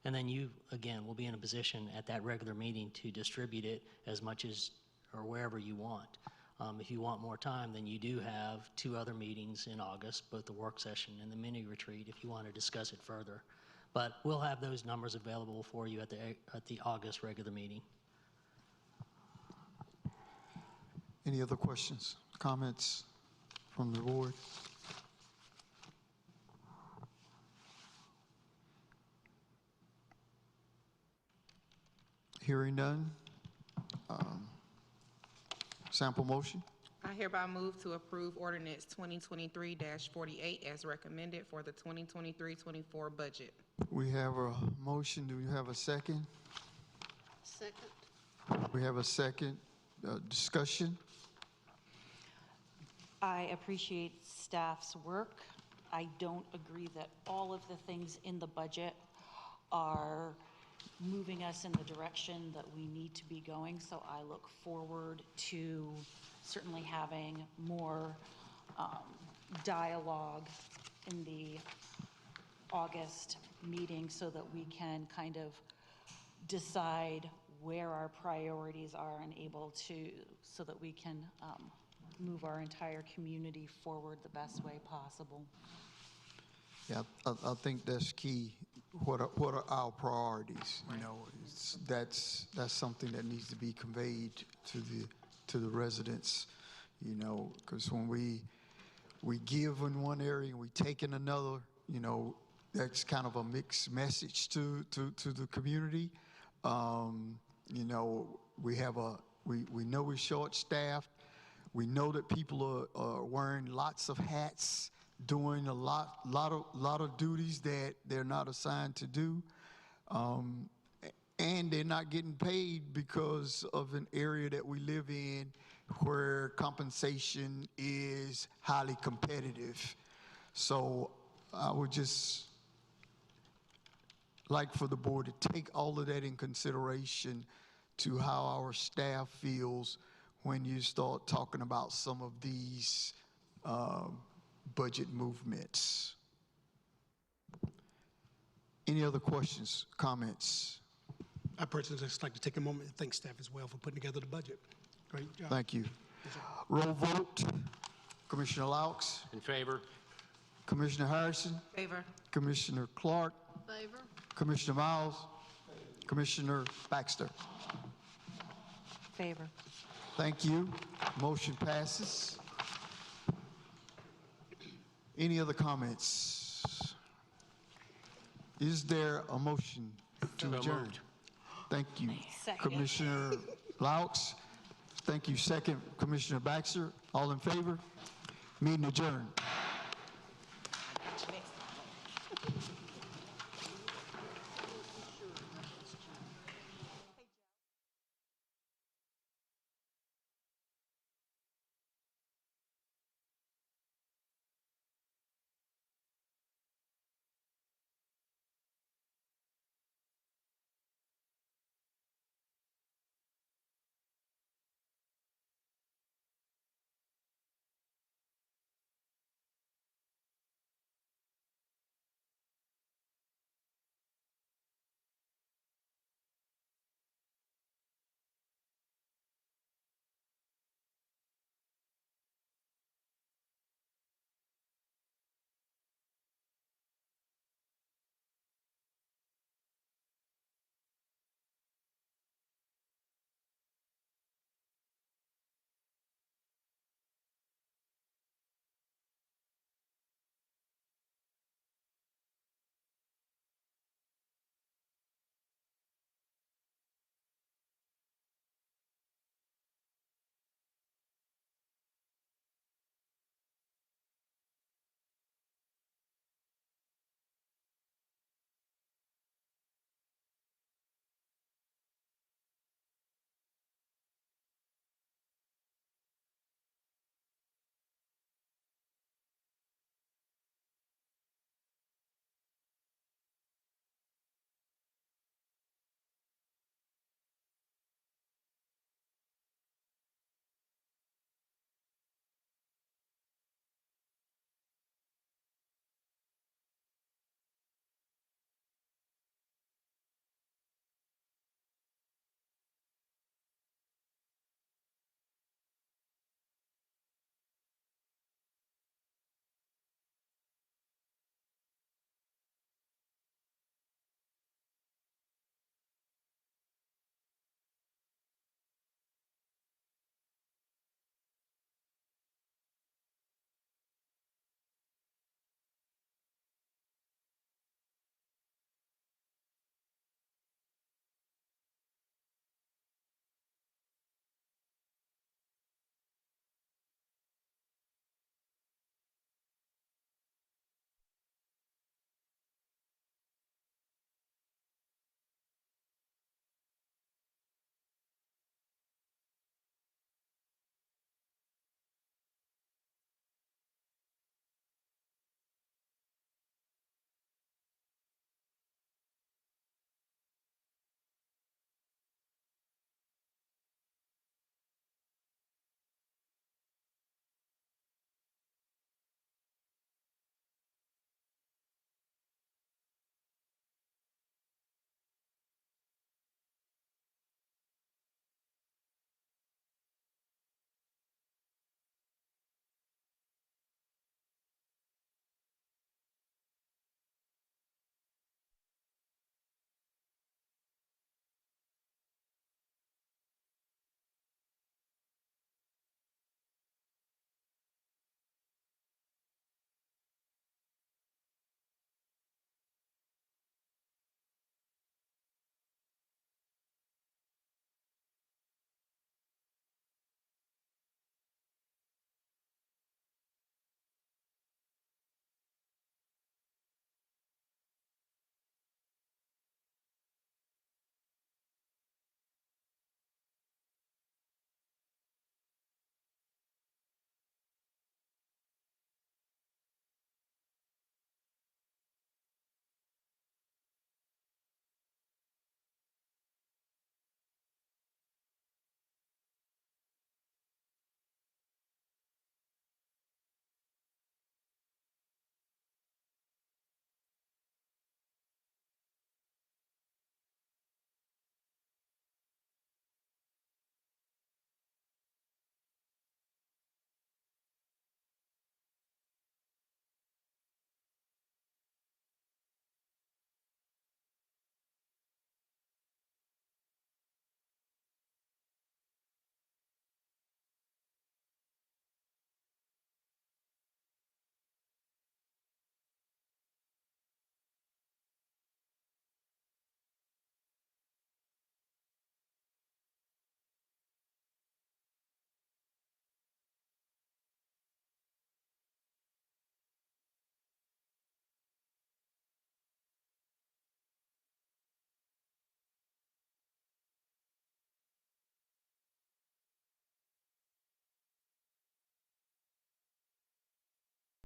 [SPEAKER 5] And then you, again, will be in a position at that regular meeting to distribute it as much as, or wherever you want. If you want more time, then you do have 2 other meetings in August, both the work session and the mini retreat, if you want to discuss it further. But we'll have those numbers available for you at the August regular meeting.
[SPEAKER 1] Any other questions, comments from the board? Hearing none. Sample motion.
[SPEAKER 8] I hereby move to approve ordinance 2023-48 as recommended for the 2023-24 budget.
[SPEAKER 1] We have a motion. Do we have a second?
[SPEAKER 2] Second.
[SPEAKER 1] We have a second. Discussion.
[SPEAKER 3] I appreciate staff's work. I don't agree that all of the things in the budget are moving us in the direction that we need to be going, so I look forward to certainly having more dialogue in the August meeting so that we can kind of decide where our priorities are and able to, so that we can move our entire community forward the best way possible.
[SPEAKER 1] Yeah, I think that's key. What are our priorities? You know, that's something that needs to be conveyed to the residents. You know, because when we give in one area and we take in another, you know, that's kind of a mixed message to the community. You know, we know we're short-staffed. We know that people are wearing lots of hats, doing a lot of duties that they're not assigned to do, and they're not getting paid because of an area that we live in where compensation is highly competitive. So I would just like for the board to take all of that in consideration to how our staff feels when you start talking about some of these budget movements. Any other questions, comments?
[SPEAKER 9] I personally just like to take a moment and thank staff as well for putting together the budget. Great job.
[SPEAKER 1] Thank you. Roll vote. Commissioner Laux.
[SPEAKER 6] In favor?
[SPEAKER 1] Commissioner Harrison.
[SPEAKER 8] Favor.
[SPEAKER 1] Commissioner Clark.
[SPEAKER 2] Favor.
[SPEAKER 1] Commissioner Miles. Commissioner Baxter.
[SPEAKER 3] Favor.
[SPEAKER 1] Thank you. Motion passes. Any other comments? Is there a motion to
[SPEAKER 6] So
[SPEAKER 1] adjourn?
[SPEAKER 6] moved.
[SPEAKER 1] Thank you,
[SPEAKER 3] Second.
[SPEAKER 1] Commissioner Laux. Thank you, second, Commissioner Baxter. All in favor? Meeting adjourned.